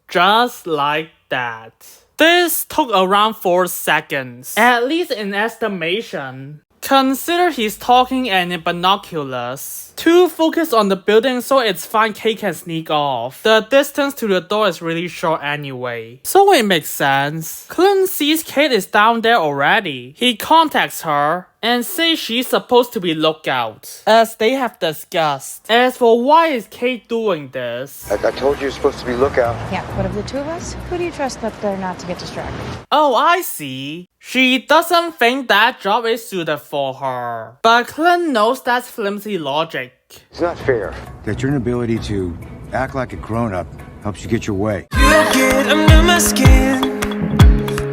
Just like that. This took around 4 seconds, at least in estimation. Consider he's talking and in binoculars. To focus on the building so it's fine Kate can sneak off. The distance to the door is really short anyway. So it makes sense. Clint sees Kate is down there already. He contacts her and says she's supposed to be lookout, as they have discussed. As for why is Kate doing this? I told you you're supposed to be lookout. Yeah, but of the two of us, who do you trust up there not to get distracted? Oh, I see. She doesn't think that job is suited for her. But Clint knows that's flimsy logic. It's not fair. That your inability to act like a grown-up helps you get your way. You get under my skin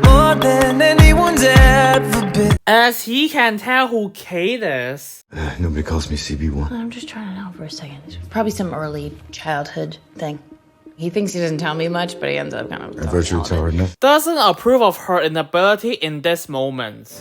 more than anyone's ever been. As he can tell who Kate is. Nobody calls me CB1. I'm just trying to know for a second. It's probably some early childhood thing. He thinks he doesn't tell me much, but he ends up kind of... A virtue tower, enough. Doesn't approve of her inability in this moment.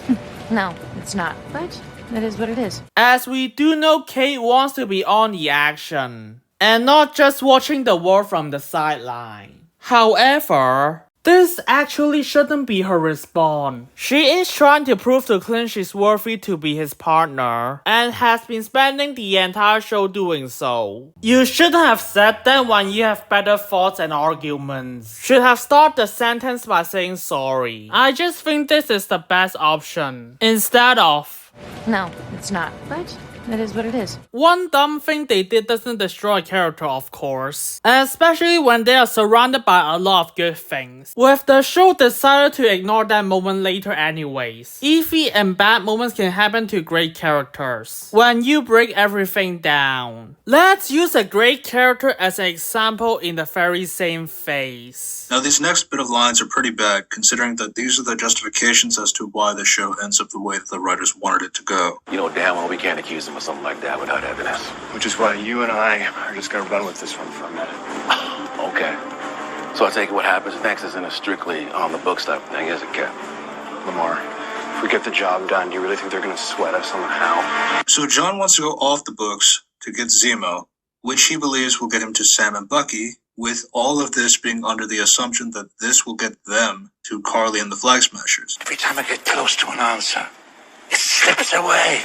No, it's not. But it is what it is. As we do know Kate wants to be on the action. And not just watching the war from the sideline. However, this actually shouldn't be her response. She is trying to prove to Clint she's worthy to be his partner, and has been spending the entire show doing so. You shouldn't have said that when you have better thoughts and arguments. Should have started the sentence by saying sorry. I just think this is the best option. Instead of... No, it's not. But it is what it is. One dumb thing they did doesn't destroy a character, of course. Especially when they are surrounded by a lot of good things. With the show decided to ignore that moment later anyways. Iffy and bad moments can happen to great characters when you break everything down. Let's use a great character as an example in the very same phase. Now these next bit of lines are pretty bad, considering that these are the justifications as to why the show ends up the way that the writers wanted it to go. You know damn well we can't accuse him of something like that without evidence. Which is why you and I are just gonna run with this one for a minute. Okay. So I take it what happens next isn't a strictly on the books type thing, is it, Cap? Lemar, if we get the job done, do you really think they're gonna sweat us on how? So John wants to go off the books to get Zemo, which he believes will get him to Sam and Bucky, with all of this being under the assumption that this will get them to Carly and the Flag Smashers. Every time I get close to an answer, it slips away.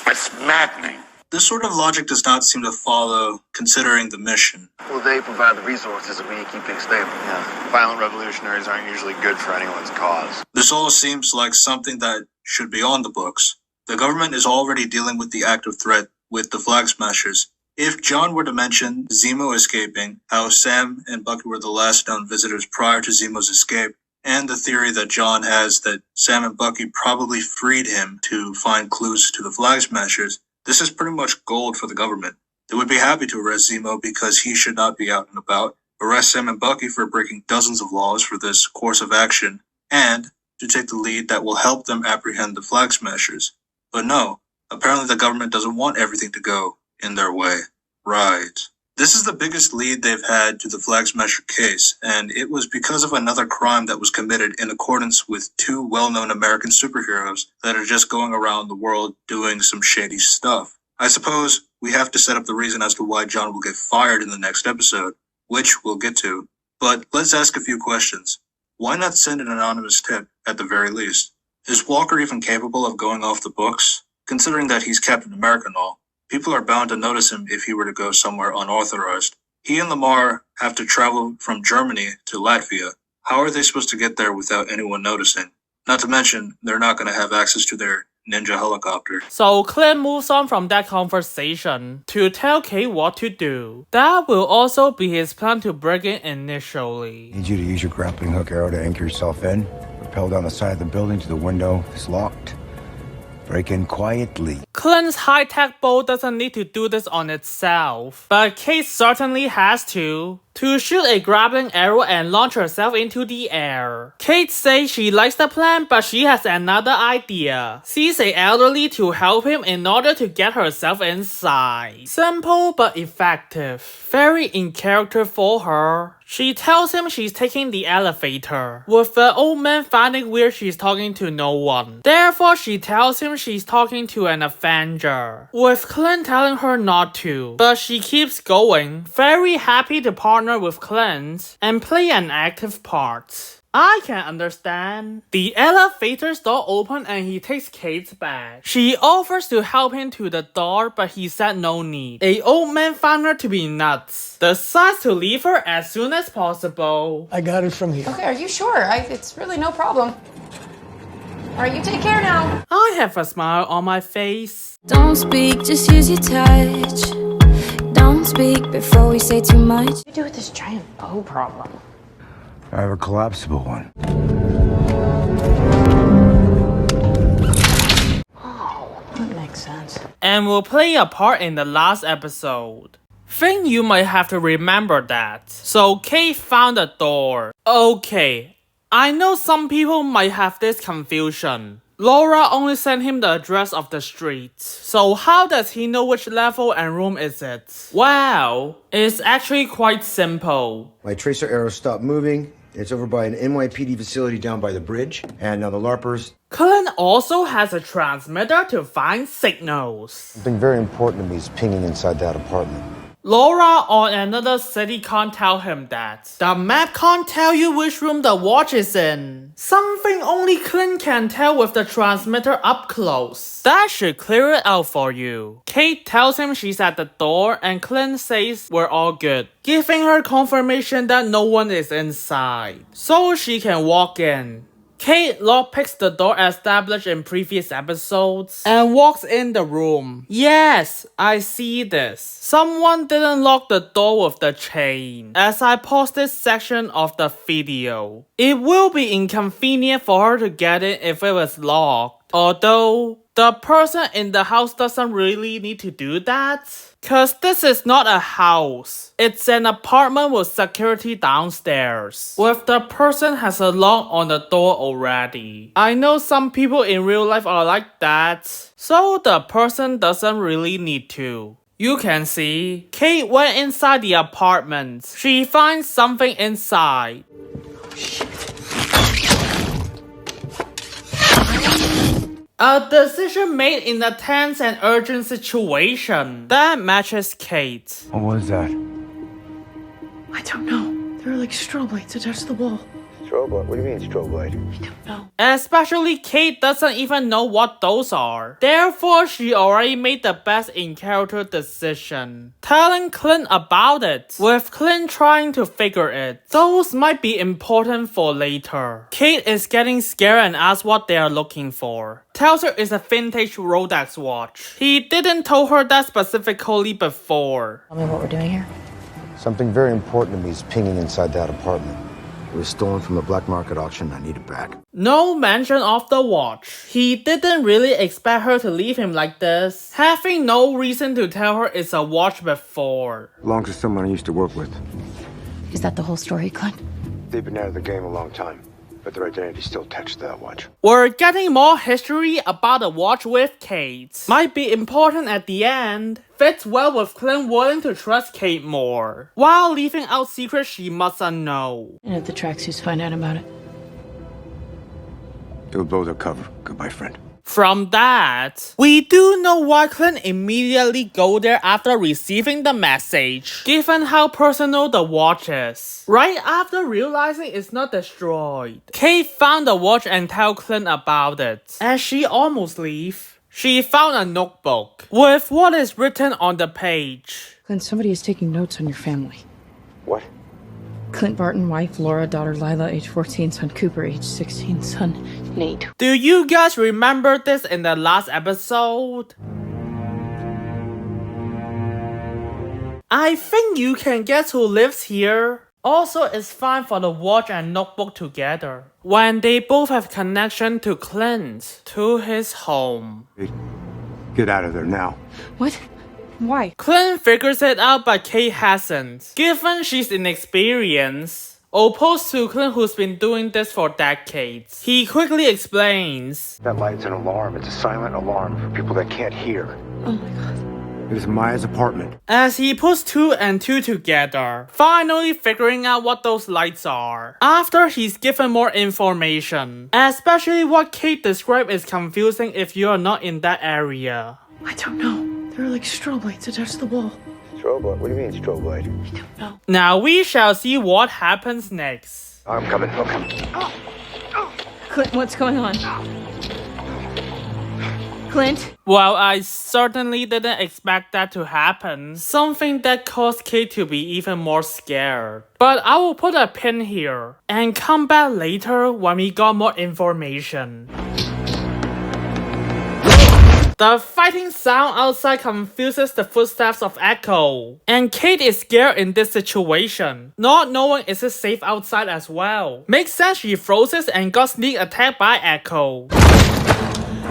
It's maddening. This sort of logic does not seem to follow, considering the mission. Well, they provide the resources and we keep things stable. Yeah. Violent revolutionaries aren't usually good for anyone's cause. This all seems like something that should be on the books. The government is already dealing with the active threat with the Flag Smashers. If John were to mention Zemo escaping, how Sam and Bucky were the last known visitors prior to Zemo's escape, and the theory that John has that Sam and Bucky probably freed him to find clues to the Flag Smashers, This is pretty much gold for the government. They would be happy to arrest Zemo because he should not be out and about, arrest Sam and Bucky for breaking dozens of laws for this course of action, and to take the lead that will help them apprehend the Flag Smashers. But no, apparently the government doesn't want everything to go in their way. Right. This is the biggest lead they've had to the Flag Smasher case, and it was because of another crime that was committed in accordance with two well-known American superheroes that are just going around the world doing some shady stuff. I suppose we have to set up the reason as to why John will get fired in the next episode, which we'll get to. But let's ask a few questions. Why not send an anonymous tip at the very least? Is Walker even capable of going off the books? Considering that he's Captain America and all, people are bound to notice him if he were to go somewhere unauthorized. He and Lemar have to travel from Germany to Latvia. How are they supposed to get there without anyone noticing? Not to mention, they're not going to have access to their ninja helicopter. So Clint moves on from that conversation to tell Kate what to do. That will also be his plan to break in initially. I need you to use your grappling hook arrow to anchor yourself in. Rappel down the side of the building to the window. It's locked. Break in quietly. Clint's high-tech boat doesn't need to do this on itself, but Kate certainly has to shoot a grappling arrow and launch herself into the air. Kate says she likes the plan, but she has another idea. Sees a elderly to help him in order to get herself inside. Simple but effective. Very in character for her. She tells him she's taking the elevator, with the old man finding weird she's talking to no one. Therefore, she tells him she's talking to an Avenger, with Clint telling her not to. But she keeps going, very happy to partner with Clint and play an active part. I can understand. The elevator's door opens and he takes Kate's bag. She offers to help him to the door, but he said no need. A old man found her to be nuts. Decides to leave her as soon as possible. I got it from here. Okay, are you sure? It's really no problem. Alright, you take care now. I have a smile on my face. Don't speak, just use your touch. Don't speak before we say too much. What do you do with this giant bow problem? I have a collapsible one. Oh, that makes sense. And will play a part in the last episode. Think you might have to remember that. So Kate found the door. Okay, I know some people might have this confusion. Laura only sent him the address of the street. So how does he know which level and room is it? Well, it's actually quite simple. My tracer arrow stopped moving. It's over by an NYPD facility down by the bridge. And now the LARPers... Clint also has a transmitter to find signals. Something very important to me is pinging inside that apartment. Laura on another city can't tell him that. The map can't tell you which room the watch is in. Something only Clint can tell with the transmitter up close. That should clear it out for you. Kate tells him she's at the door and Clint says we're all good, giving her confirmation that no one is inside, so she can walk in. Kate lockpicks the door established in previous episodes and walks in the room. Yes, I see this. Someone didn't lock the door with the chain. As I pause this section of the video, it will be inconvenient for her to get in if it was locked. Although, the person in the house doesn't really need to do that. Cause this is not a house. It's an apartment with security downstairs. With the person has a lock on the door already. I know some people in real life are like that. So the person doesn't really need to. You can see, Kate went inside the apartment. She finds something inside. A decision made in a tense and urgent situation. That matches Kate. What was that? I don't know. There are like strobe lights attached to the wall. Strobe light? What do you mean strobe light? Especially Kate doesn't even know what those are. Therefore, she already made the best in-character decision, telling Clint about it, with Clint trying to figure it. Those might be important for later. Kate is getting scared and asks what they are looking for. Tells her it's a vintage Rolex watch. He didn't tell her that specifically before. Tell me what we're doing here. Something very important to me is pinging inside that apartment. It was stolen from a black market auction. I need it back. No mention of the watch. He didn't really expect her to leave him like this, having no reason to tell her it's a watch before. Belongs to someone I used to work with. Is that the whole story, Clint? They've been out of the game a long time, but their identity's still attached to that watch. We're getting more history about the watch with Kate. Might be important at the end. Fits well with Clint willing to trust Kate more, while leaving out secrets she mustn't know. And if the tracksuits find out about it? It'll blow their cover. Goodbye, friend. From that, we do know why Clint immediately go there after receiving the message, given how personal the watch is. Right after realizing it's not destroyed, Kate found the watch and tell Clint about it. As she almost leaves, she found a notebook with what is written on the page. Clint, somebody is taking notes on your family. What? Clint Barton, wife Laura, daughter Lila, age 14, son Cooper, age 16, son Nate. Do you guys remember this in the last episode? I think you can guess who lives here. Also, it's fine for the watch and notebook together, when they both have connection to Clint, to his home. Get out of there now. What? Why? Clint figures it out, but Kate hasn't, given she's inexperienced, opposed to Clint who's been doing this for decades. He quickly explains. That light's an alarm. It's a silent alarm for people that can't hear. Oh my god. It is Maya's apartment. As he puts 2 and 2 together, finally figuring out what those lights are. After he's given more information, especially what Kate described is confusing if you're not in that area. I don't know. There are like strobe lights attached to the wall. Strobe light? What do you mean strobe light? I don't know. Now we shall see what happens next. I'm coming. Okay. Clint, what's going on? Clint? Well, I certainly didn't expect that to happen, something that caused Kate to be even more scared. But I will put a pin here, and come back later when we got more information. The fighting sound outside confuses the footsteps of Echo, and Kate is scared in this situation, not knowing is it safe outside as well. Makes sense she froze and got sneak attacked by Echo.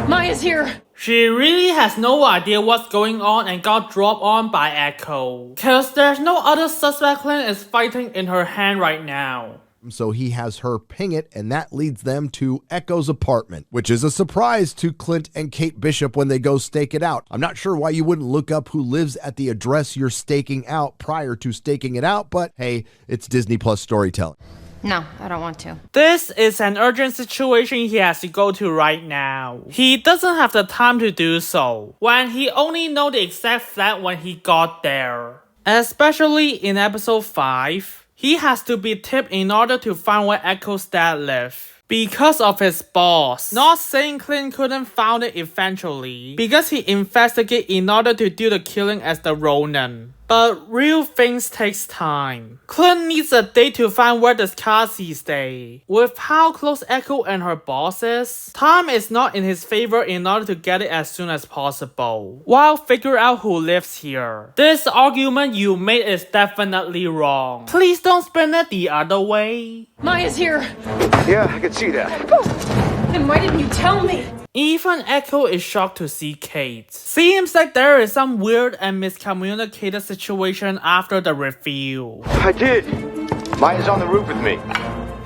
Maya's here! She really has no idea what's going on and got dropped on by Echo, cause there's no other suspect Clint is fighting in her hand right now. So he has her ping it, and that leads them to Echo's apartment, which is a surprise to Clint and Kate Bishop when they go stake it out. I'm not sure why you wouldn't look up who lives at the address you're staking out prior to staking it out, but hey, it's Disney Plus storytelling. No, I don't want to. This is an urgent situation he has to go to right now. He doesn't have the time to do so, when he only knows the exact flat when he got there. Especially in episode 5, he has to be tipped in order to find where Echo's dad lives. Because of his boss. Not saying Clint couldn't find it eventually, because he investigated in order to do the killing as the Ronin. But real things takes time. Clint needs a day to find where does Kazi stay. With how close Echo and her boss is, time is not in his favor in order to get it as soon as possible, while figure out who lives here. This argument you made is definitely wrong. Please don't spin it the other way. Maya's here! Yeah, I can see that. Then why didn't you tell me? Even Echo is shocked to see Kate. Seems like there is some weird and miscommunicated situation after the reveal. I did. Maya's on the roof with me.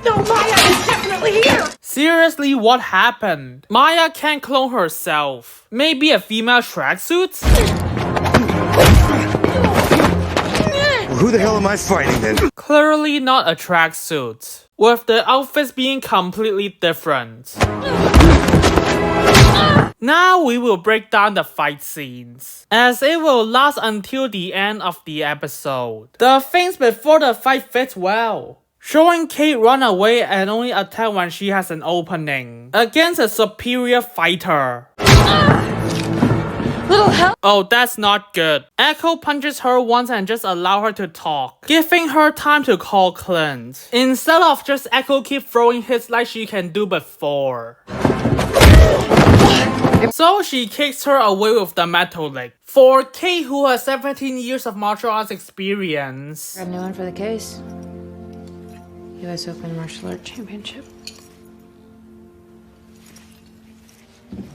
No, Maya is definitely here! Seriously, what happened? Maya can't clone herself. Maybe a female tracksuit? Who the hell am I fighting then? Clearly not a tracksuit, with the outfits being completely different. Now we will break down the fight scenes, as it will last until the end of the episode. The things before the fight fit well, showing Kate run away and only attack when she has an opening, against a superior fighter. Little help! Oh, that's not good. Echo punches her once and just allow her to talk, giving her time to call Clint, instead of just Echo keep throwing hits like she can do before. So she kicks her away with the metal leg. For Kate, who has 17 years of martial arts experience. Got a new one for the case. US Open Martial Arts Championship.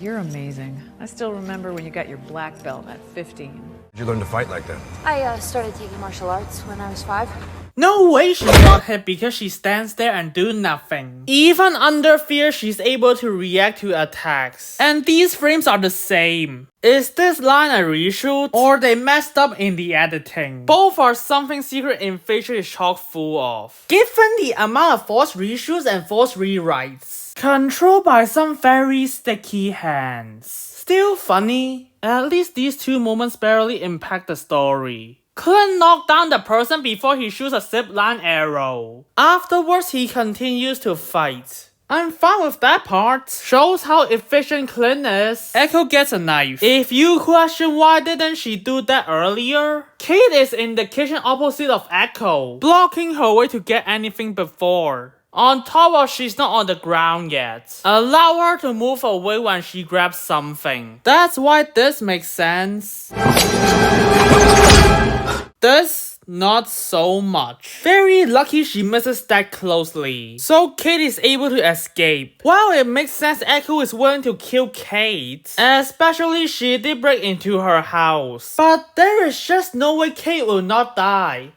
You're amazing. I still remember when you got your black belt at 15. Did you learn to fight like that? I started taking martial arts when I was 5. No way she got hit because she stands there and do nothing. Even under fear, she's able to react to attacks. And these frames are the same. Is this line a reshoot? Or they messed up in the editing? Both are something Secret Invasion is chock full of. Given the amount of forced reshoots and forced rewrites. Controlled by some very sticky hands. Still funny. At least these two moments barely impact the story. Clint knocked down the person before he shoots a zipline arrow. Afterwards, he continues to fight. I'm fine with that part. Shows how efficient Clint is. Echo gets a knife. If you question why didn't she do that earlier, Kate is in the kitchen opposite of Echo, blocking her way to get anything before. On top of she's not on the ground yet. Allow her to move away when she grabs something. That's why this makes sense. This, not so much. Very lucky she misses that closely. So Kate is able to escape. While it makes sense Echo is willing to kill Kate, especially she did break into her house. But there is just no way Kate will not die.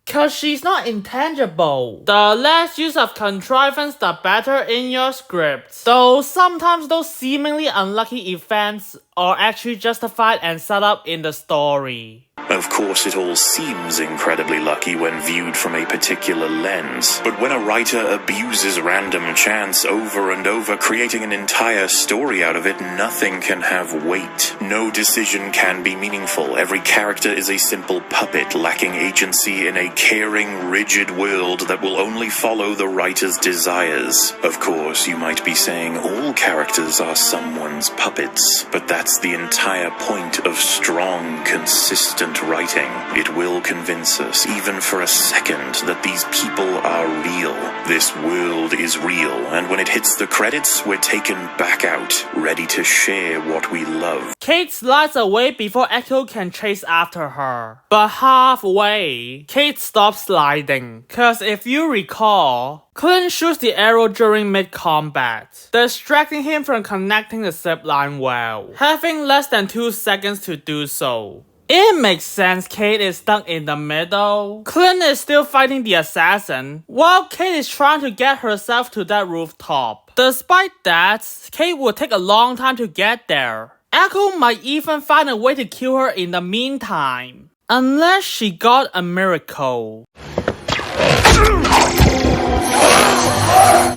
Cause she's not intangible. The less use of contrivance the better in your script. Though sometimes those seemingly unlucky events are actually justified and set up in the story. Of course, it all seems incredibly lucky when viewed from a particular lens, but when a writer abuses random chance over and over, creating an entire story out of it, nothing can have weight. No decision can be meaningful. Every character is a simple puppet, lacking agency in a caring, rigid world that will only follow the writer's desires. Of course, you might be saying all characters are someone's puppets, but that's the entire point of strong, consistent writing. It will convince us, even for a second, that these people are real. This world is real, and when it hits the credits, we're taken back out, ready to share what we love. Kate slides away before Echo can chase after her. But halfway, Kate stops sliding. Cause if you recall, Clint shoots the arrow during mid-combat, distracting him from connecting the zipline well, having less than 2 seconds to do so. It makes sense Kate is stuck in the middle. Clint is still fighting the assassin, while Kate is trying to get herself to that rooftop. Despite that, Kate will take a long time to get there. Echo might even find a way to kill her in the meantime. Unless she got a miracle.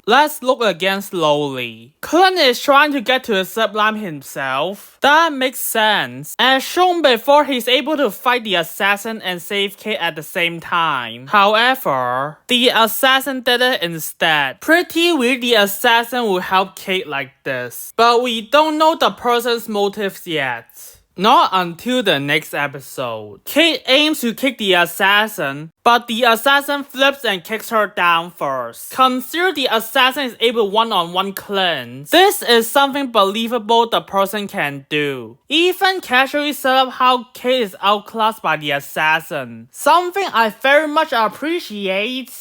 Let's look again slowly. Clint is trying to get to the zipline himself. That makes sense. As shown before, he's able to fight the assassin and save Kate at the same time. However, the assassin did it instead. Pretty weird the assassin will help Kate like this. But we don't know the person's motives yet. Not until the next episode. Kate aims to kick the assassin, but the assassin flips and kicks her down first. Consider the assassin is able one-on-one Clint. This is something believable the person can do. Even casually set up how Kate is outclassed by the assassin. Something I very much appreciate.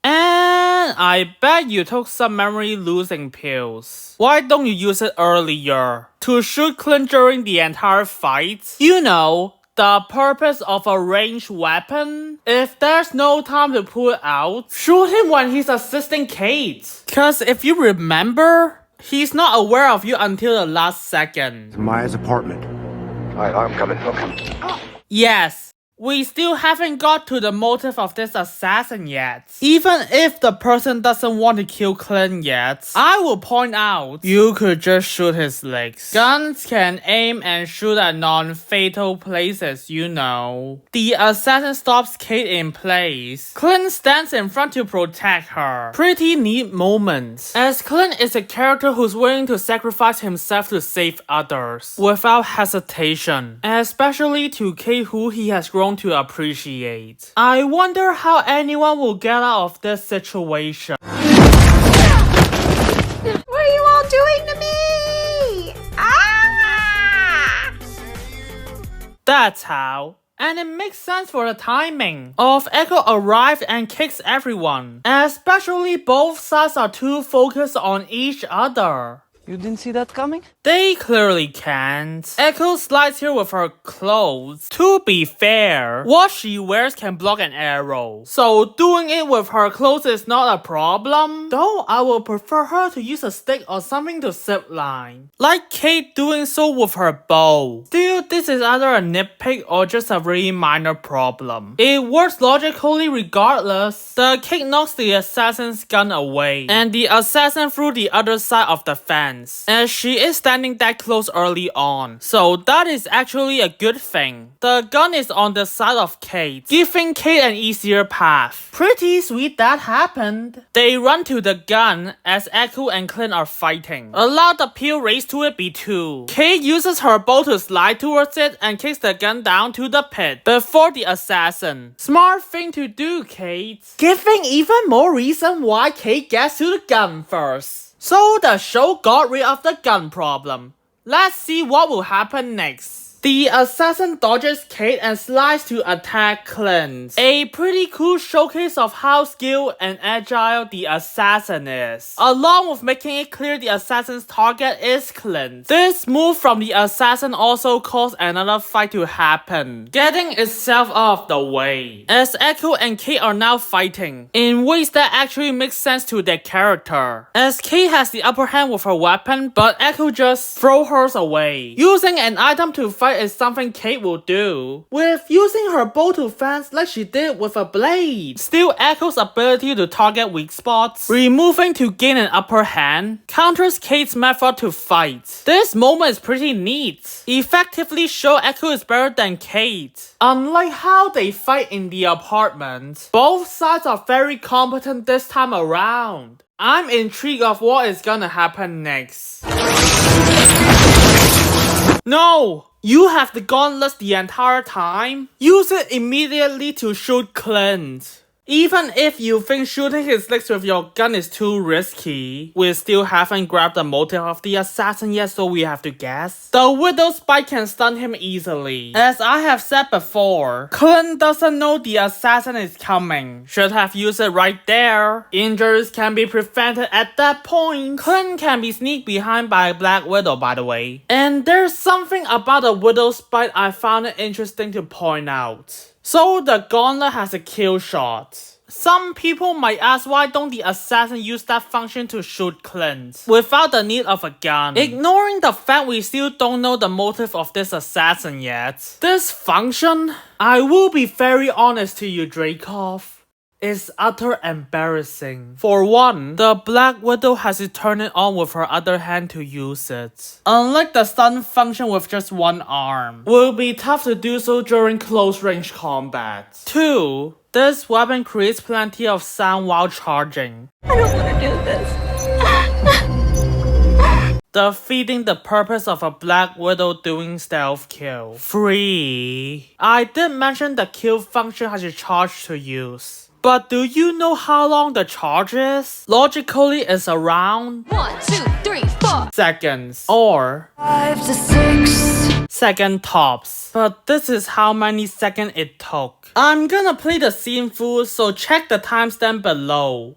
And I bet you took some memory losing pills. Why don't you use it earlier? To shoot Clint during the entire fight? You know, the purpose of a ranged weapon? If there's no time to pull it out, shoot him when he's assisting Kate. Cause if you remember, he's not aware of you until the last second. Maya's apartment. I'm coming. Yes. We still haven't got to the motive of this assassin yet. Even if the person doesn't want to kill Clint yet, I will point out, you could just shoot his legs. Guns can aim and shoot at non-fatal places, you know. The assassin stops Kate in place. Clint stands in front to protect her. Pretty neat moment, as Clint is a character who's willing to sacrifice himself to save others, without hesitation. Especially to Kate, who he has grown to appreciate. I wonder how anyone will get out of this situation. What are you all doing to me? Ah! That's how. And it makes sense for the timing of Echo arrived and kicks everyone. Especially both sides are too focused on each other. You didn't see that coming? They clearly can't. Echo slides here with her clothes. To be fair, what she wears can block an arrow. So doing it with her clothes is not a problem. Though I would prefer her to use a stick or something to zip line. Like Kate doing so with her bow. Still, this is either a nitpick or just a really minor problem. It works logically regardless. The kick knocks the assassin's gun away. And the assassin threw the other side of the fence. As she is standing that close early on. So that is actually a good thing. The gun is on the side of Kate, giving Kate an easier path. Pretty sweet that happened. They run to the gun as Echo and Clint are fighting. Allow the peel race to it be too. Kate uses her bow to slide towards it and kicks the gun down to the pit before the assassin. Smart thing to do, Kate. Giving even more reason why Kate gets to the gun first. So the show got rid of the gun problem. Let's see what will happen next. The assassin dodges Kate and slides to attack Clint. A pretty cool showcase of how skilled and agile the assassin is, along with making it clear the assassin's target is Clint. This move from the assassin also caused another fight to happen, getting itself out of the way, as Echo and Kate are now fighting, in ways that actually make sense to their character, as Kate has the upper hand with her weapon, but Echo just throws hers away. Using an item to fight is something Kate will do, with using her bow to fence like she did with a blade. Still, Echo's ability to target weak spots, removing to gain an upper hand, counters Kate's method to fight. This moment is pretty neat. Effectively show Echo is better than Kate. Unlike how they fight in the apartment, both sides are very competent this time around. I'm intrigued of what is gonna happen next. No! You have the gauntlets the entire time? Use it immediately to shoot Clint. Even if you think shooting his legs with your gun is too risky, we still haven't grabbed the motive of the assassin yet, so we have to guess. The widow's spike can stun him easily. As I have said before, Clint doesn't know the assassin is coming. Should have used it right there. Injuries can be prevented at that point. Clint can be sneaked behind by a Black Widow, by the way. And there's something about the widow's spike I found it interesting to point out. So the gauntlet has a kill shot. Some people might ask why don't the assassin use that function to shoot Clint without the need of a gun, ignoring the fact we still don't know the motive of this assassin yet. This function, I will be very honest to you, Dreykov, is utter embarrassing. For one, the Black Widow has to turn it on with her other hand to use it. Unlike the stun function with just one arm, will be tough to do so during close range combat. 2. This weapon creates plenty of sound while charging, I don't want to do this. defeating the purpose of a Black Widow doing stealth kill. 3. I did mention the kill function has a charge to use. But do you know how long the charge is? Logically, it's around 1, 2, 3, 4 seconds or 5 to 6 second tops. But this is how many seconds it took. I'm gonna play the scene full, so check the timestamp below.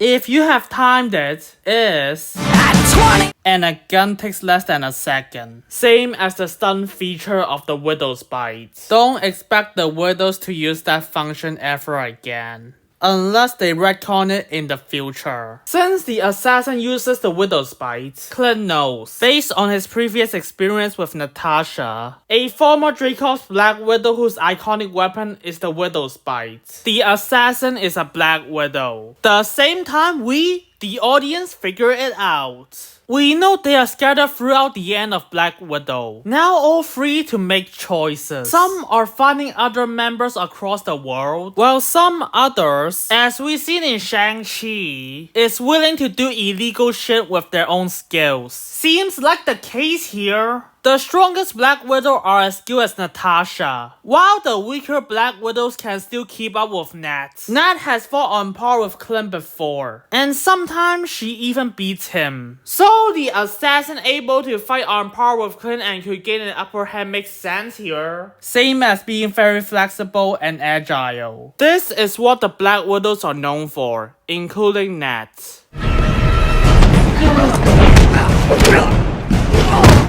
If you have timed it, is at 20 and a gun takes less than a second. Same as the stun feature of the Widow's Bite. Don't expect the Widows to use that function ever again, unless they retcon it in the future. Since the assassin uses the Widow's Bite, Clint knows, based on his previous experience with Natasha, a former Dreykov's Black Widow whose iconic weapon is the Widow's Bite. The assassin is a Black Widow. The same time we the audience figure it out. We know they are scattered throughout the end of Black Widow, now all free to make choices. Some are finding other members across the world, while some others, as we seen in Shang-Chi, is willing to do illegal shit with their own skills. Seems like the case here. The strongest Black Widow are as skilled as Natasha, while the weaker Black Widows can still keep up with Nat. Nat has fought on par with Clint before, and sometimes she even beats him. So the assassin able to fight on par with Clint and could gain an upper hand makes sense here. Same as being very flexible and agile. This is what the Black Widows are known for, including Nat.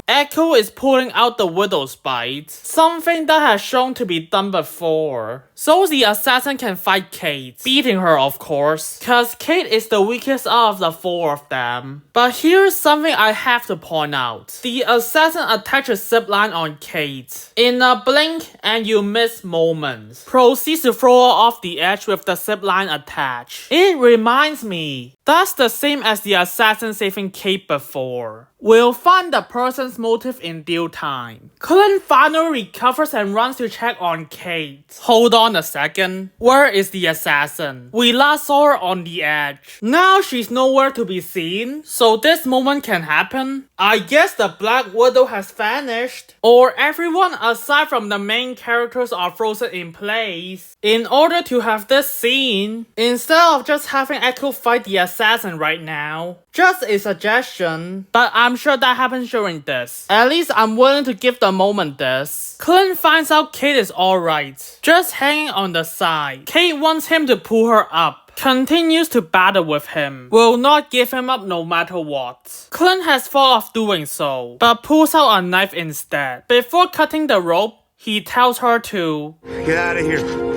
Echo is pulling out the Widow's Bite, something that has shown to be done before, so the assassin can fight Kate, beating her of course, cause Kate is the weakest out of the four of them. But here's something I have to point out. The assassin attaches zipline on Kate. In a blink and you miss moments, proceeds to throw her off the edge with the zipline attached. It reminds me, that's the same as the assassin saving Kate before. We'll find the person's motive in due time. Clint finally recovers and runs to check on Kate. Hold on a second. Where is the assassin? We last saw her on the edge. Now she's nowhere to be seen. So this moment can happen? I guess the Black Widow has vanished. Or everyone aside from the main characters are frozen in place. In order to have this scene, instead of just having Echo fight the assassin right now. Just a suggestion, but I'm sure that happens during this. At least I'm willing to give the moment this. Clint finds out Kate is alright, just hanging on the side. Kate wants him to pull her up, continues to battle with him, will not give him up no matter what. Clint has thought of doing so, but pulls out a knife instead. Before cutting the rope, he tells her to get out of here.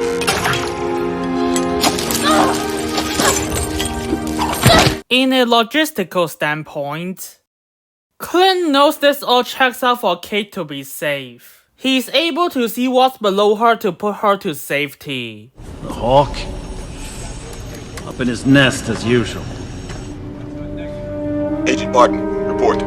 In a logistical standpoint, Clint knows this all checks out for Kate to be safe. He's able to see what's below her to put her to safety. The Hawk? Up in his nest as usual. Agent Barton, report.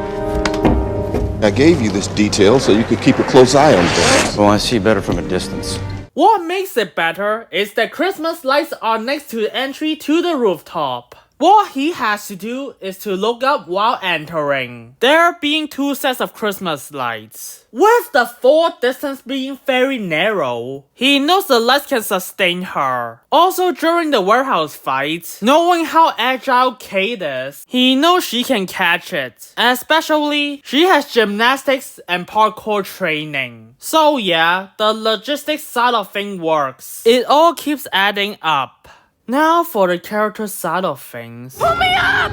I gave you this detail so you could keep a close eye on things. Well, I see better from a distance. What makes it better is that Christmas lights are next to the entry to the rooftop. What he has to do is to look up while entering. There being 2 sets of Christmas lights. With the fourth distance being very narrow, he knows the lights can sustain her. Also during the warehouse fight, knowing how agile Kate is, he knows she can catch it. Especially, she has gymnastics and parkour training. So yeah, the logistics side of things works. It all keeps adding up. Now for the character side of things. Pull me up!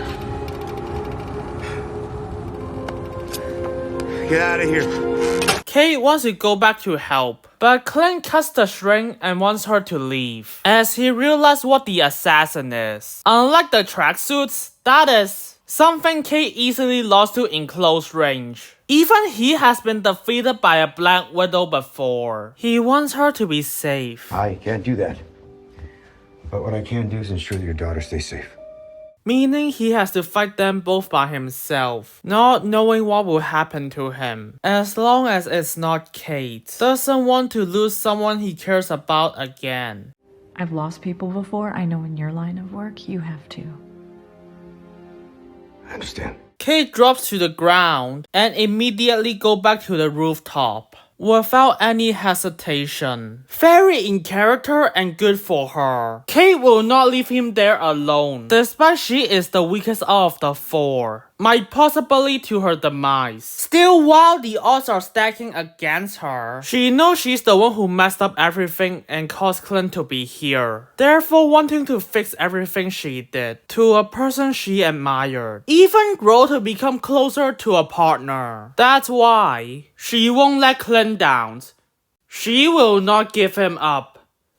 Get out of here. Kate wants to go back to help, but Clint cuts the string and wants her to leave, as he realizes what the assassin is. Unlike the tracksuits, that is something Kate easily lost to in close range. Even he has been defeated by a Black Widow before. He wants her to be safe. I can't do that. But what I can do is ensure that your daughter stays safe. Meaning he has to fight them both by himself, not knowing what will happen to him. As long as it's not Kate. Doesn't want to lose someone he cares about again. I've lost people before. I know in your line of work, you have too. I understand. Kate drops to the ground and immediately go back to the rooftop. Without any hesitation. Very in character and good for her. Kate will not leave him there alone, despite she is the weakest out of the 4. Might possibly to her demise. Still, while the odds are stacking against her, she knows she's the one who messed up everything and caused Clint to be here. Therefore wanting to fix everything she did to a person she admired. Even grow to become closer to a partner. That's why she won't let Clint down. She will not give him up.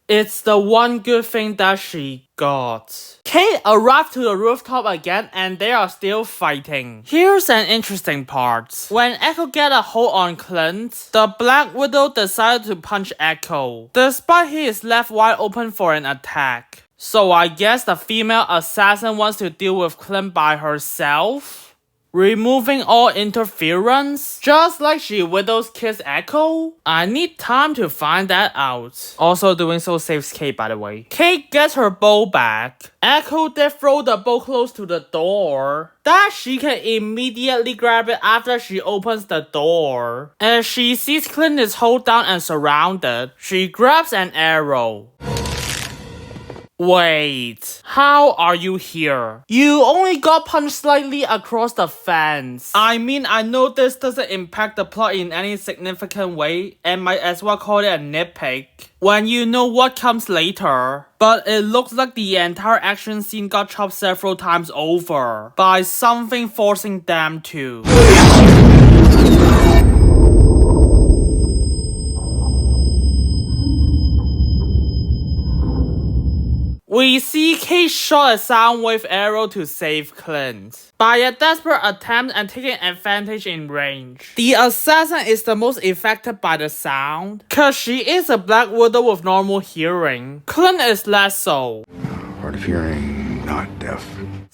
It's the one good thing that she got. Kate arrived to the rooftop again and they are still fighting. Here's an interesting part. When Echo get a hold on Clint, the Black Widow decided to punch Echo, despite he is left wide open for an attack. So I guess the female assassin wants to deal with Clint by herself? Removing all interference? Just like she widows Kid's Echo? I need time to find that out. Also doing so saves Kate, by the way. Kate gets her bow back. Echo did throw the bow close to the door. That she can immediately grab it after she opens the door. As she sees Clint is held down and surrounded, she grabs an arrow. Wait, how are you here? You only got punched slightly across the fence. I mean, I know this doesn't impact the plot in any significant way and might as well call it a nitpick when you know what comes later. But it looks like the entire action scene got chopped several times over by something forcing them to. We see Kate shot a soundwave arrow to save Clint by a desperate attempt and taking advantage in range. The assassin is the most affected by the sound, cause she is a Black Widow with normal hearing. Clint is less so. Hard of hearing, not deaf.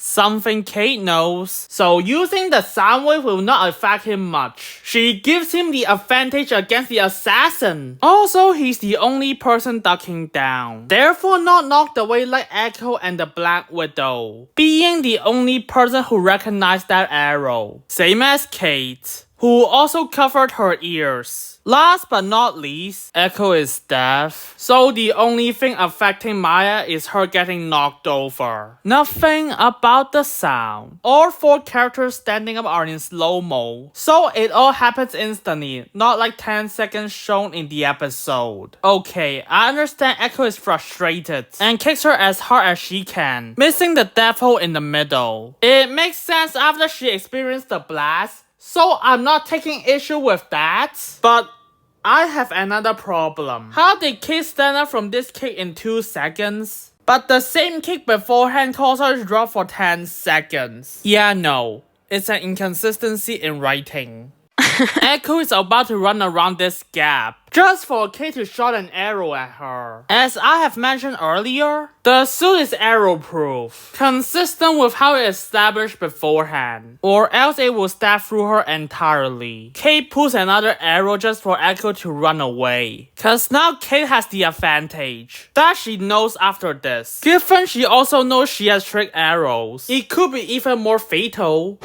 Something Kate knows, so using the soundwave will not affect him much. She gives him the advantage against the assassin. Also, he's the only person ducking down, therefore not knocked away like Echo and the Black Widow, being the only person who recognized that arrow. Same as Kate, who also covered her ears. Last but not least, Echo is deaf, so the only thing affecting Maya is her getting knocked over. Nothing about the sound. All 4 characters standing up are in slow-mo, so it all happens instantly, not like 10 seconds shown in the episode. Okay, I understand Echo is frustrated and kicks her as hard as she can, missing the death hole in the middle. It makes sense after she experienced the blast, so I'm not taking issue with that, but I have another problem. How did Kate stand up from this kick in 2 seconds? But the same kick beforehand caused her to drop for 10 seconds. Yeah, no. It's an inconsistency in writing. Echo is about to run around this gap, just for Kate to shoot an arrow at her. As I have mentioned earlier, the suit is arrow-proof, consistent with how it established beforehand, or else it will stab through her entirely. Kate pulls another arrow just for Echo to run away, cause now Kate has the advantage that she knows after this. Given she also knows she has trick arrows, it could be even more fatal.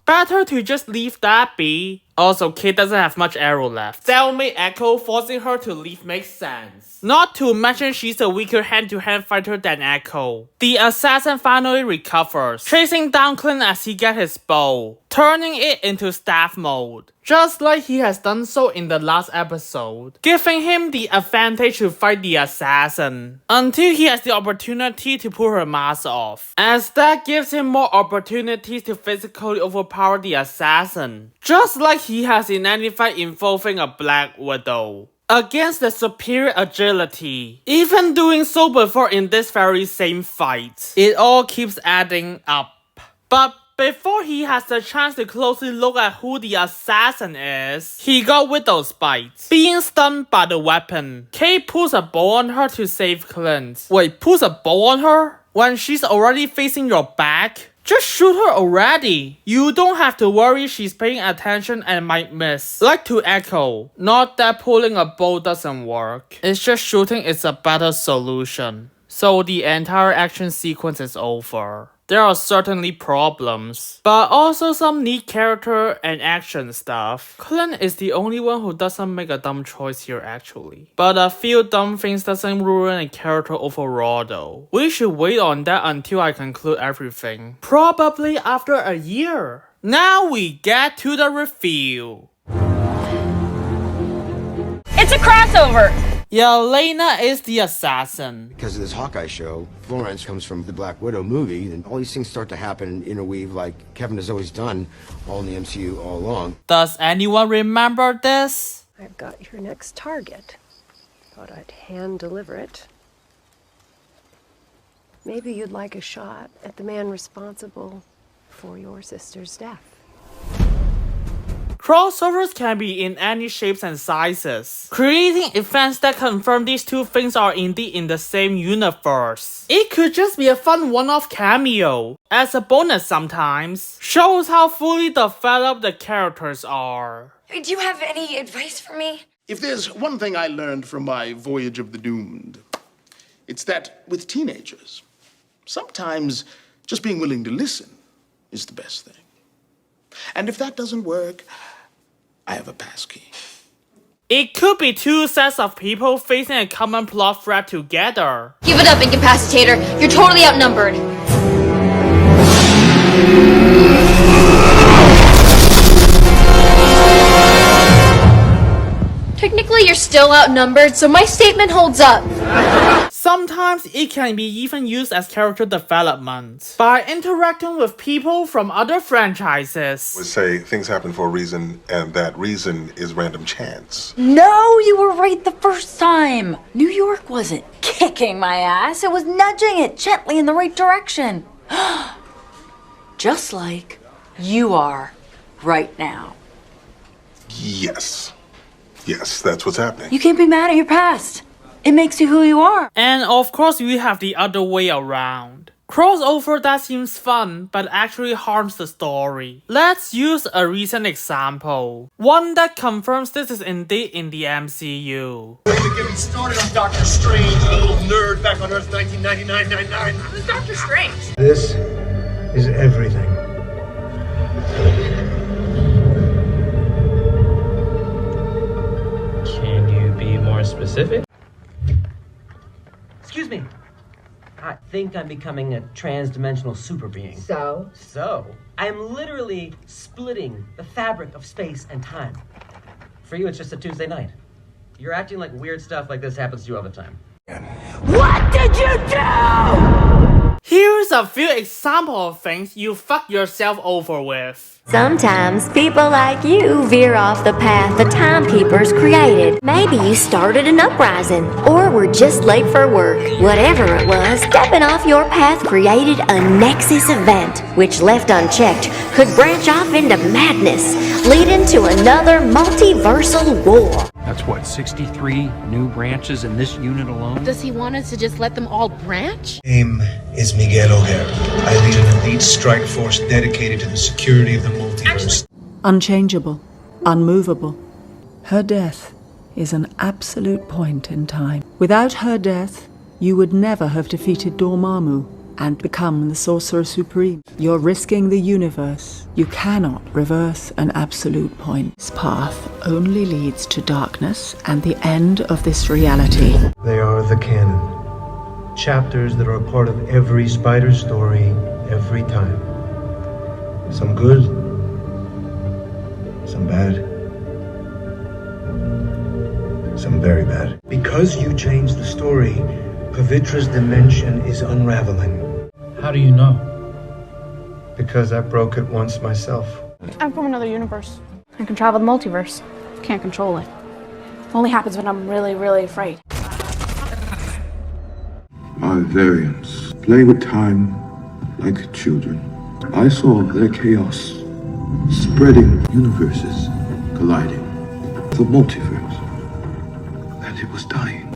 Better to just leave that be. Also, Kate doesn't have much arrow left. Cellmate Echo forcing her to leave makes sense. Not to mention she's a weaker hand-to-hand fighter than Echo. The assassin finally recovers, chasing down Clint as he gets his bow, turning it into staff mode, just like he has done so in the last episode, giving him the advantage to fight the assassin, until he has the opportunity to pull her mask off, as that gives him more opportunities to physically overpower the assassin, just like he has in any fight involving a Black Widow, against the superior agility, even doing so before in this very same fight. It all keeps adding up. But before he has the chance to closely look at who the assassin is, he got Widow's bite, being stunned by the weapon. Kate pulls a bow on her to save Clint. Wait, pulls a bow on her? When she's already facing your back? Just shoot her already. You don't have to worry she's paying attention and might miss. Like to Echo, not that pulling a bow doesn't work. It's just shooting is a better solution. So the entire action sequence is over. There are certainly problems, but also some neat character and action stuff. Clint is the only one who doesn't make a dumb choice here actually. But a few dumb things doesn't ruin a character overall though. We should wait on that until I conclude everything. Probably after a year. Now we get to the review. It's a crossover! Elena is the assassin. Because of this Hawkeye show, Florence comes from the Black Widow movie, and all these things start to happen and interweave like Kevin has always done all in the MCU all along. Does anyone remember this? I've got your next target. Thought I'd hand deliver it. Maybe you'd like a shot at the man responsible for your sister's death. Crossovers can be in any shapes and sizes, creating events that confirm these two things are indeed in the same universe. It could just be a fun one-off cameo, as a bonus sometimes, shows how fully developed the characters are. Do you have any advice for me? If there's one thing I learned from my voyage of the doomed, it's that with teenagers, sometimes just being willing to listen is the best thing. And if that doesn't work, I have a passkey. It could be two sets of people facing a common plot thread together. Give it up, Incapacitator. You're totally outnumbered. Technically, you're still outnumbered, so my statement holds up. Sometimes it can be even used as character development by interacting with people from other franchises. Would say things happen for a reason, and that reason is random chance. No, you were right the first time. New York wasn't kicking my ass. It was nudging it gently in the right direction. Just like you are right now. Yes. Yes, that's what's happening. You can't be mad at your past. It makes you who you are. And of course we have the other way around. Crossover that seems fun but actually harms the story. Let's use a recent example. One that confirms this is indeed in the MCU. Getting started on Doctor Strange, a little nerd back on Earth 1999. Who's Doctor Strange? This is everything. Can you be more specific? Excuse me. I think I'm becoming a trans-dimensional super being. So? I am literally splitting the fabric of space and time. For you, it's just a Tuesday night. You're acting like weird stuff like this happens to you all the time. What did you do? Here's a few examples of things you fuck yourself over with. Sometimes people like you veer off the path the timekeepers created. Maybe you started an uprising, or were just late for work. Whatever it was, stepping off your path created a nexus event, which left unchecked could branch off into madness, leading to another multiversal war. That's what, 63 new branches in this unit alone? Does he want us to just let them all branch? Name is Miguel O'Hara. I lead an elite strike force dedicated to the security of the multiverse. Unchangeable, unmovable. Her death is an absolute point in time. Without her death, you would never have defeated Dormammu and become the Sorcerer Supreme. You're risking the universe. You cannot reverse an absolute point. This path only leads to darkness and the end of this reality. They are the canon. Chapters that are a part of every spider story, every time. Some good, some bad, some very bad. Because you changed the story, Pavitra's dimension is unraveling. How do you know? Because I broke it once myself. I'm from another universe. I can travel the multiverse. Can't control it. Only happens when I'm really, really afraid. My variants play with time like children. I saw their chaos spreading, universes colliding, the multiverse, and it was dying.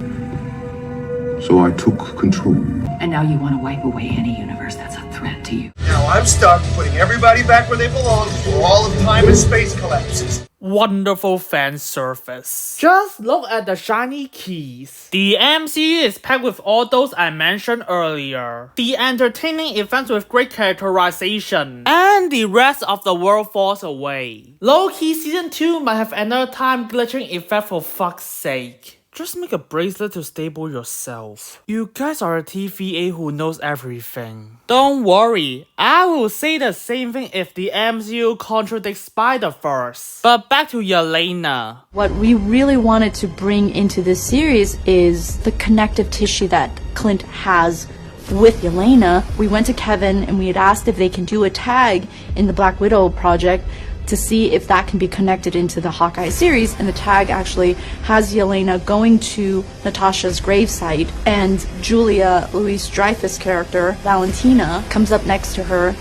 So I took control. And now you want to wipe away any universe that's a threat to you. Now I'm stuck putting everybody back where they belong before all of time and space collapses. Wonderful fan service. Just look at the shiny keys. The MCU is packed with all those I mentioned earlier. The entertaining events with great characterization. And the rest of the world falls away. Low-key season 2 might have another time glitching effect for fuck's sake. Just make a bracelet to stable yourself. You guys are a TVA who knows everything. Don't worry, I will say the same thing if the MCU contradicts Spider-Verse. But back to Yelena. What we really wanted to bring into this series is the connective tissue that Clint has with Yelena. We went to Kevin and we had asked if they can do a tag in the Black Widow project to see if that can be connected into the Hawkeye series, and the tag actually has Yelena going to Natasha's gravesite, and Julia Louis-Dreyfus' character, Valentina, comes up next to her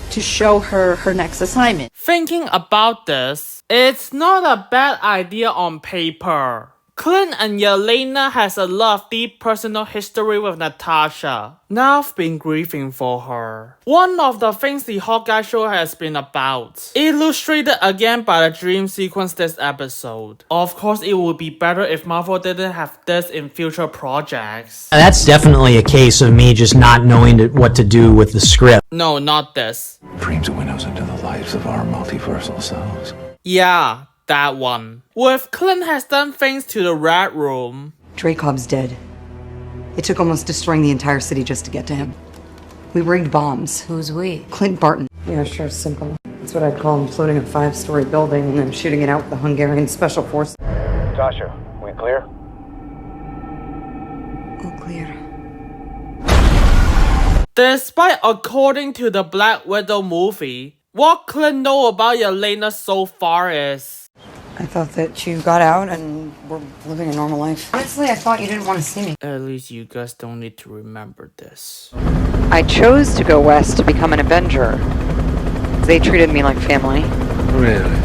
to show her her next assignment. Thinking about this, It's not a bad idea on paper. Clint and Yelena has a lot of deep personal history with Natasha. Now I've been grieving for her. One of the things the Hawkeye show has been about, illustrated again by the dream sequence this episode. Of course, it would be better if Marvel didn't have this in future projects. That's definitely a case of me just not knowing what to do with the script. No, not this. Dreams are windows into the lives of our multiversal selves. Yeah, that one. With Clint has done things to the Red Room. Dracob's dead. It took almost destroying the entire city just to get to him. We rigged bombs. Who's we? Clint Barton. Yeah, sure, simple. That's what I'd call imploding a 5-story building and then shooting it out with the Hungarian Special Force. Natasha, we clear? All clear. Despite according to the Black Widow movie, what Clint know about Yelena so far is... I thought that you got out and were living a normal life. Honestly, I thought you didn't want to see me. At least you guys don't need to remember this. I chose to go west to become an Avenger. They treated me like family. Really?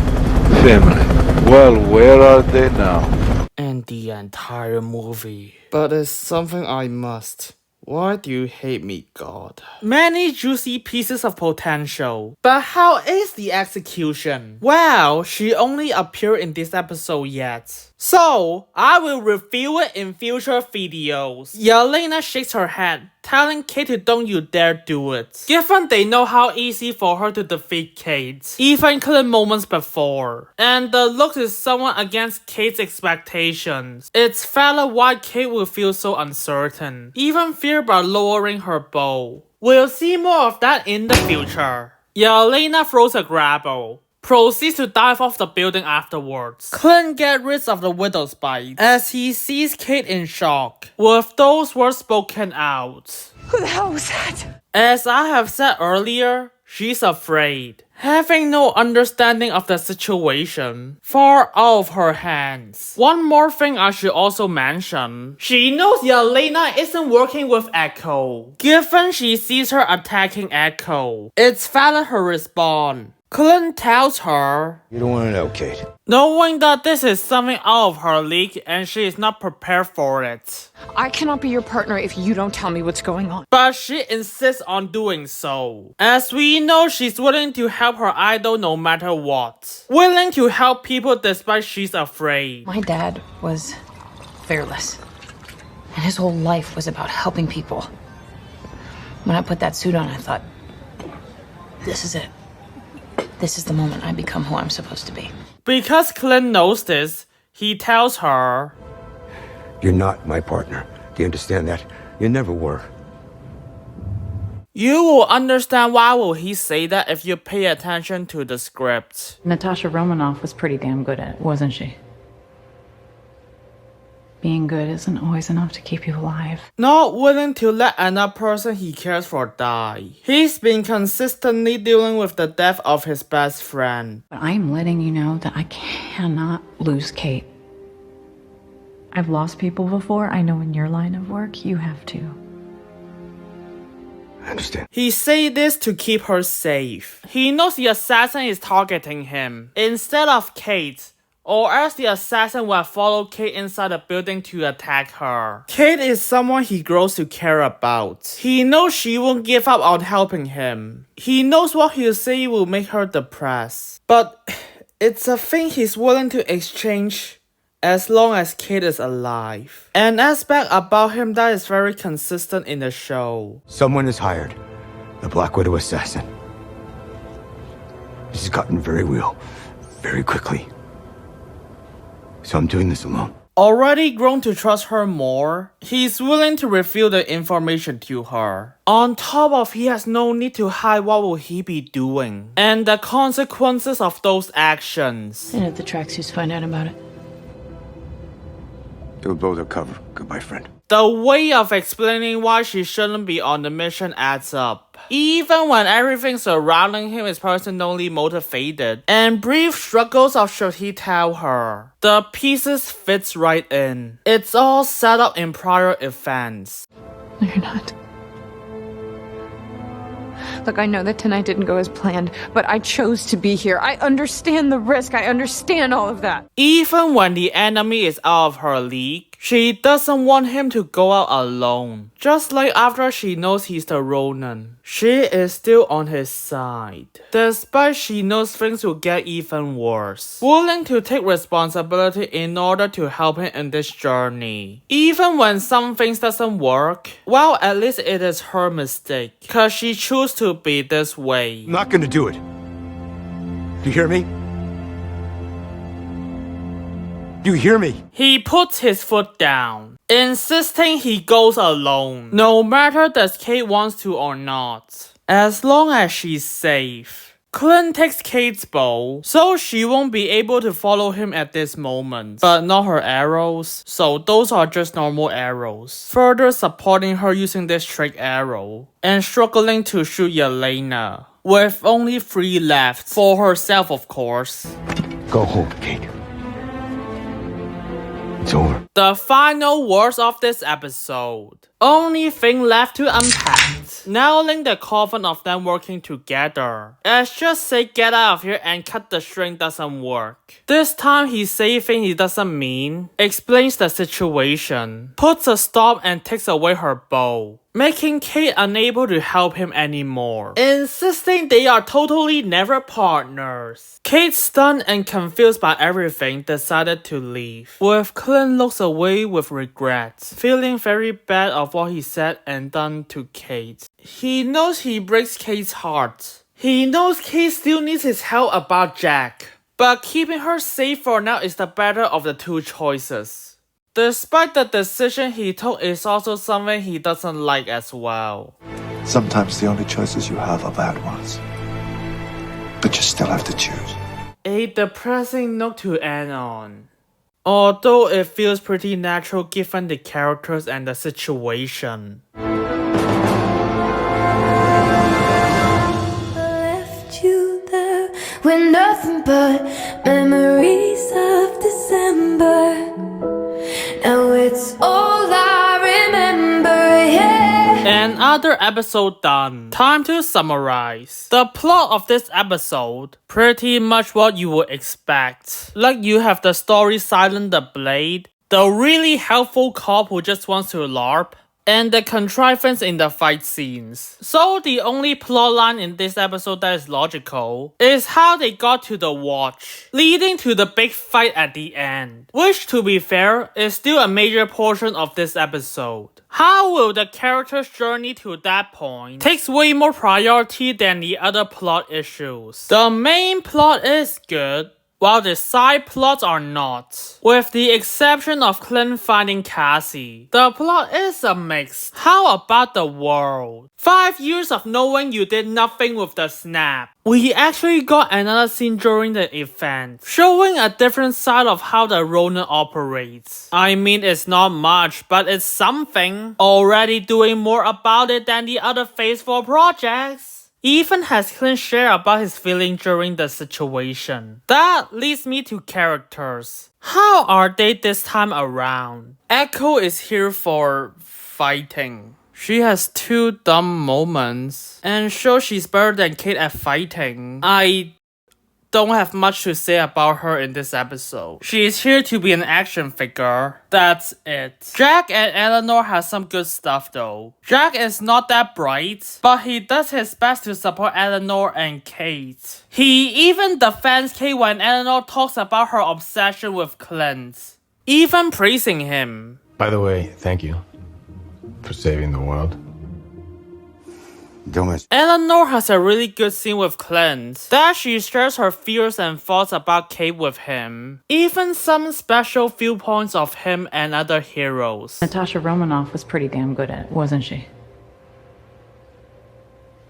Family? Well, where are they now? And the entire movie. But it's something I must. Why do you hate me, God? Many juicy pieces of potential. But how is the execution? Well, she only appeared in this episode yet. So, I will review it in future videos. Yelena shakes her head, telling Kate to don't you dare do it. Given they know how easy for her to defeat Kate, even Clint moments before. And the look is somewhat against Kate's expectations. It's valid why Kate will feel so uncertain, even fear about lowering her bow. We'll see more of that in the future. Yelena throws a grapple. Proceeds to dive off the building afterwards. Clint gets rid of the widow's bite as he sees Kate in shock, with those words spoken out. Who the hell was that? As I have said earlier, she's afraid, having no understanding of the situation, far out of her hands. One more thing I should also mention, she knows Yelena isn't working with Echo. Given she sees her attacking Echo, it's valid her response. Clint tells her, You don't want to know, Kate. knowing that this is something out of her league and she is not prepared for it. I cannot be your partner if you don't tell me what's going on. But she insists on doing so. As we know, she's willing to help her idol no matter what. Willing to help people despite she's afraid. My dad was fearless. And his whole life was about helping people. When I put that suit on, I thought, this is it. This is the moment I become who I'm supposed to be. Because Clint knows this, he tells her, You're not my partner. Do you understand that? You never were. you will understand why will he say that if you pay attention to the script. Natasha Romanoff was pretty damn good at it, wasn't she? Being good isn't always enough to keep you alive. Not willing to let another person he cares for die. He's been consistently dealing with the death of his best friend. But I'm letting you know that I cannot lose Kate. I've lost people before. I know in your line of work, you have to. I understand. He say this to keep her safe. He knows the assassin is targeting him instead of Kate, or else the assassin will follow Kate inside the building to attack her. Kate is someone he grows to care about. He knows she won't give up on helping him. He knows what he'll say will make her depressed. But it's a thing he's willing to exchange as long as Kate is alive. An aspect about him that is very consistent in the show. Someone is hired. The Black Widow assassin. This has gotten very real. Very quickly. So I'm doing this alone. Already grown to trust her more, he's willing to reveal the information to her. On top of he has no need to hide what will he be doing, and the consequences of those actions. And if the tracksuits find out about it? They'll blow their cover. Goodbye, friend. The way of explaining why she shouldn't be on the mission adds up. Even when everything surrounding him is personally motivated, and brief struggles of should he tell her, the pieces fits right in. It's all set up in prior events. No, you're not. Look, I know that tonight didn't go as planned, but I chose to be here. I understand the risk. I understand all of that. Even when the enemy is out of her league, she doesn't want him to go out alone. Just like after she knows he's the Ronin, she is still on his side, despite she knows things will get even worse. Willing to take responsibility in order to help him in this journey. Even when some things doesn't work, well, at least it is her mistake, cause she chose to be this way. I'm not gonna do it. Do you hear me? Do you hear me? He puts his foot down, insisting he goes alone, no matter that Kate wants to or not, as long as she's safe. Clint takes Kate's bow, so she won't be able to follow him at this moment, but not her arrows, so those are just normal arrows, further supporting her using this trick arrow, and struggling to shoot Yelena, with only 3 left, for herself of course. Go home, Kate. It's over. The final words of this episode. Only thing left to unpack. Nailing the coffin of them working together. As just say get out of here and cut the string doesn't work. This time he say things he doesn't mean. Explains the situation. Puts a stop and takes away her bow, making Kate unable to help him anymore, insisting they are totally never partners. Kate, stunned and confused by everything, decided to leave, with Clint looks away with regret, feeling very bad of what he said and done to Kate. He knows he breaks Kate's heart. He knows Kate still needs his help about Jack, but keeping her safe for now is the better of the 2 choices. Despite the decision he took is also something he doesn't like as well. Sometimes the only choices you have are bad ones. But you still have to choose. A depressing note to end on. Although it feels pretty natural given the characters and the situation. Left you there with nothing but memories of December. Now it's all I remember, yeah. Another episode done. Time to summarize. The plot of this episode, pretty much what you would expect. Like you have the story Silent the Blade, the really helpful cop who just wants to LARP, and the contrivance in the fight scenes. So the only plotline in this episode that is logical is how they got to the watch, leading to the big fight at the end, which to be fair is still a major portion of this episode. How will the character's journey to that point takes way more priority than the other plot issues. The main plot is good, while the side plots are not, with the exception of Clint finding Kazi. The plot is a mix. How about the world? 5 years of knowing you did nothing with the snap. We actually got another scene during the event, showing a different side of how the Ronin operates. I mean, it's not much, but it's something. Already doing more about it than the other Phase 4 projects. Even has Clint share about his feeling during the situation. That leads me to characters. How are they this time around? Echo is here for fighting. She has 2 dumb moments and shows she's better than Kate at fighting. I don't have much to say about her in this episode. She is here to be an action figure. That's it. Jack and Eleanor has some good stuff though. Jack is not that bright, but he does his best to support Eleanor and Kate. He even defends Kate when Eleanor talks about her obsession with Clint, even praising him. By the way, thank you for saving the world. Eleanor has a really good scene with Clint, that she shares her fears and thoughts about Kate with him. Even some special viewpoints of him and other heroes. Natasha Romanoff was pretty damn good at it, wasn't she?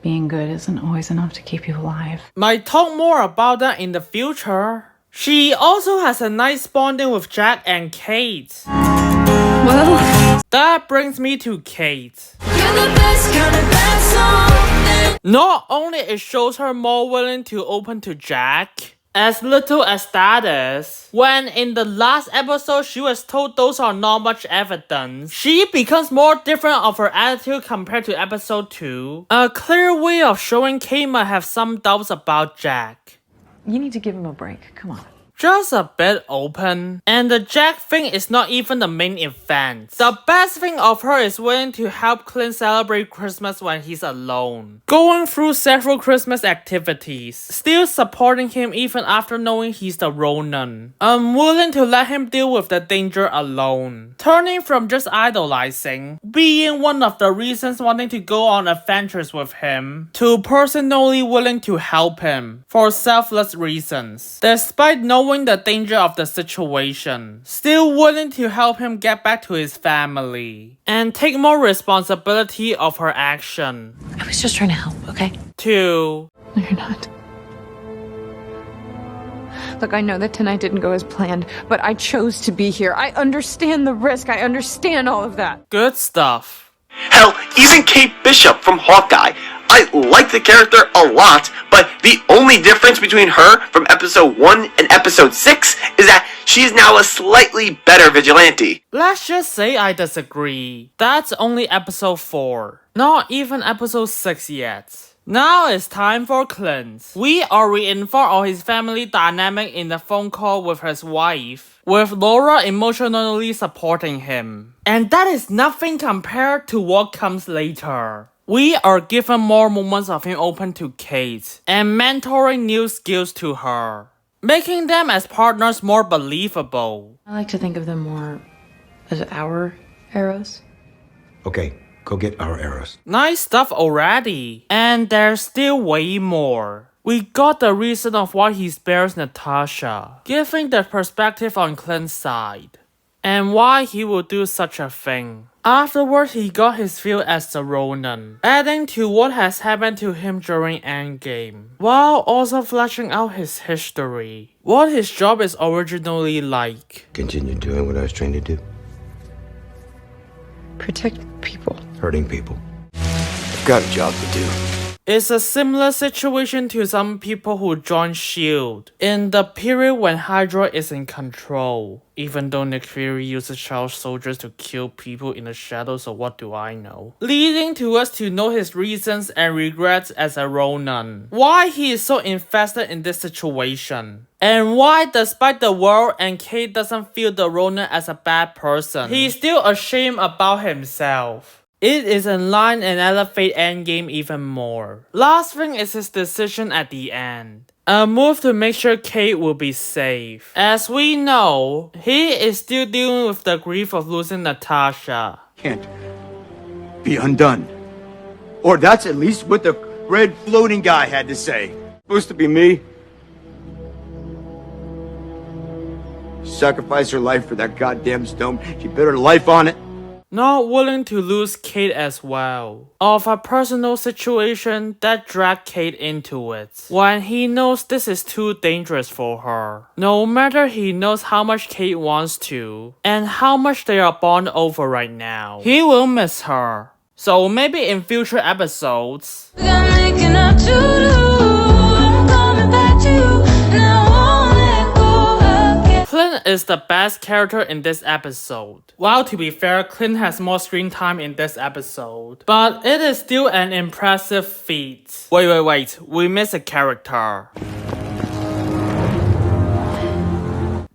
Being good isn't always enough to keep you alive. Might talk more about that in the future. She also has a nice bonding with Jack and Kate. Well, that brings me to Kate. Not only it shows her more willing to open to Jack, As little as that is, when in the last episode she was told those are not much evidence, she becomes more different of her attitude compared to episode 2. A clear way of showing Kate might have some doubts about Jack. You need to give him a break. Come on. Just a bit open. And the Jack thing is not even the main event. The best thing of her is willing to help Clint celebrate Christmas when he's alone. Going through several Christmas activities. Still supporting him even after knowing he's the Ronin. Unwilling to let him deal with the danger alone. Turning from just idolizing, being one of the reasons wanting to go on adventures with him, to personally willing to help him for selfless reasons. Despite knowing the danger of the situation, still willing to help him get back to his family, and take more responsibility of her action. I was just trying to help, okay? 2. No, you're not. Look, I know that tonight didn't go as planned, but I chose to be here. I understand the risk. I understand all of that. Good stuff. Hell, even Kate Bishop from Hawkeye. I like the character a lot, but the only difference between her from episode 1 and episode 6 is that she's now a slightly better vigilante. Let's just say I disagree. That's only episode 4. Not even episode 6 yet. Now it's time for Clint. We are reinforced on his family dynamic in the phone call with his wife, with Laura emotionally supporting him. And that is nothing compared to what comes later. We are given more moments of him open to Kate, and mentoring new skills to her, making them as partners more believable. I like to think of them more as our arrows. Okay, go get our arrows. Nice stuff already, and there's still way more. We got the reason of why he spares Natasha, giving the perspective on Clint's side, and why he would do such a thing. Afterwards, he got his feel as the Ronin, adding to what has happened to him during Endgame, while also fleshing out his history, what his job is originally like. Continue doing what I was trained to do. Protect people. Hurting people. I've got a job to do. It's a similar situation to some people who join S.H.I.E.L.D. in the period when Hydra is in control. Even though Nick Fury uses child soldiers to kill people in the shadows, so what do I know? Leading to us to know his reasons and regrets as a Ronin. Why he is so invested in this situation. And why, despite the world and Kate doesn't feel the Ronin as a bad person, he's still ashamed about himself. It is in line and elevate Endgame even more. Last thing is his decision at the end. A move to make sure Kate will be safe. As we know, he is still dealing with the grief of losing Natasha. Can't be undone. Or that's at least what the red floating guy had to say. Supposed to be me. Sacrifice her life for that goddamn stone. She bet her life on it. Not willing to lose Kate as well. Of a personal situation that dragged Kate into it, when he knows this is too dangerous for her. No matter he knows how much Kate wants to, and how much they are bond over right now, he will miss her. So maybe in future episodes, Clint is the best character in this episode. While to be fair, Clint has more screen time in this episode, but it is still an impressive feat. Wait, we missed a character.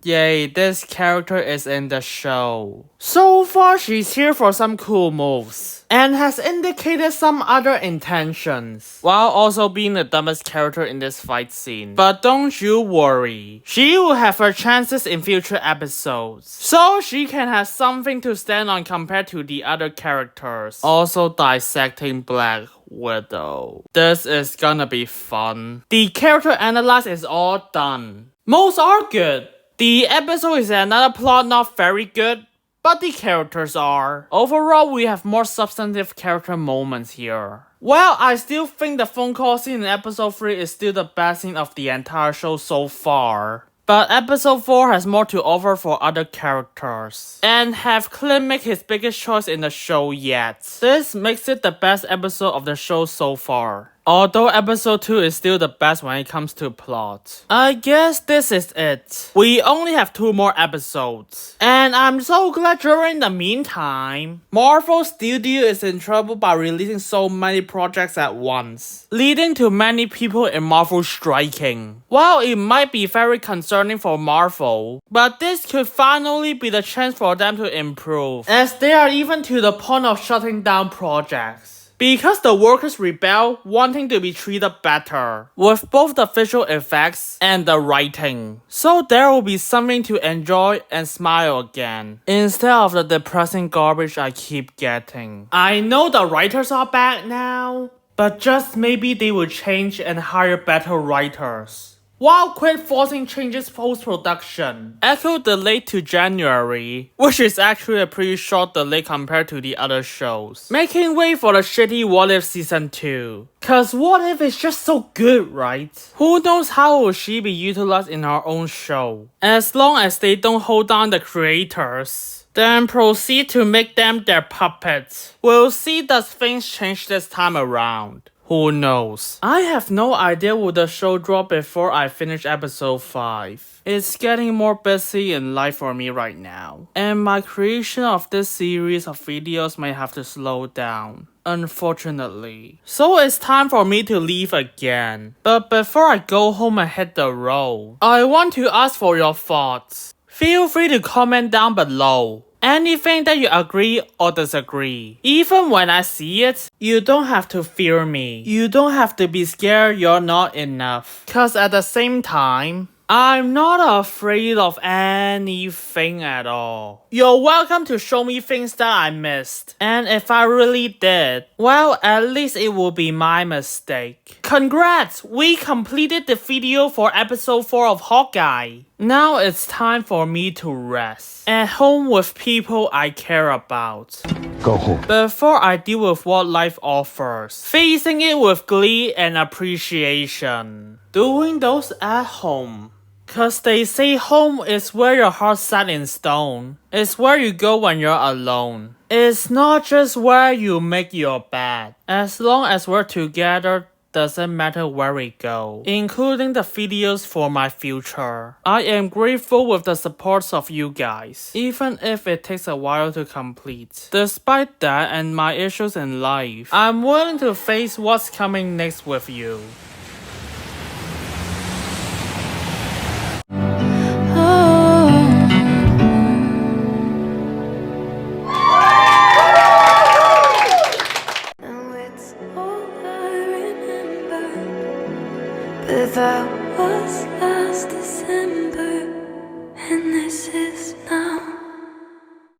Yay, this character is in the show. So far, she's here for some cool moves, and has indicated some other intentions, while also being the dumbest character in this fight scene. But don't you worry, she will have her chances in future episodes, so she can have something to stand on compared to the other characters. Also dissecting Black Widow. This is gonna be fun. The character analysis is all done. Most are good. The episode is another plot not very good, but the characters are. Overall, we have more substantive character moments here. Well, I still think the phone call scene in episode 3 is still the best scene of the entire show so far. But episode 4 has more to offer for other characters, and have Clint make his biggest choice in the show yet. This makes it the best episode of the show so far. Although episode 2 is still the best when it comes to plot. I guess this is it. We only have 2 more episodes. And I'm so glad during the meantime, Marvel Studio is in trouble by releasing so many projects at once, leading to many people in Marvel striking. While it might be very concerning for Marvel, but this could finally be the chance for them to improve, as they are even to the point of shutting down projects. Because the workers rebel, wanting to be treated better, with both the visual effects and the writing. So there will be something to enjoy and smile again, instead of the depressing garbage I keep getting. I know the writers are back now, but just maybe they will change and hire better writers. While quit forcing changes post-production. Echo delayed to January, which is actually a pretty short delay compared to the other shows. Making way for the shitty What If Season 2. Cause What If is just so good, right? Who knows how will she be utilized in her own show? As long as they don't hold down the creators, then proceed to make them their puppets. We'll see does things change this time around. Who knows? I have no idea will the show drop before I finish episode 5. It's getting more busy in life for me right now, and my creation of this series of videos may have to slow down, unfortunately. So it's time for me to leave again. But before I go home and hit the road, I want to ask for your thoughts. Feel free to comment down below. Anything that you agree or disagree. Even when I see it, you don't have to fear me. You don't have to be scared you're not enough. Cause at the same time, I'm not afraid of anything at all. You're welcome to show me things that I missed. And if I really did, well, at least it will be my mistake. Congrats! We completed the video for episode 4 of Hawkeye. Now it's time for me to rest. At home with people I care about. Go home. Before I deal with what life offers. Facing it with glee and appreciation. Doing those at home. Cause they say home is where your heart's set in stone. It's where you go when you're alone. It's not just where you make your bed. As long as we're together, doesn't matter where we go, including the videos for my future. I am grateful with the supports of you guys, even if it takes a while to complete. Despite that and my issues in life, I'm willing to face what's coming next with you. That was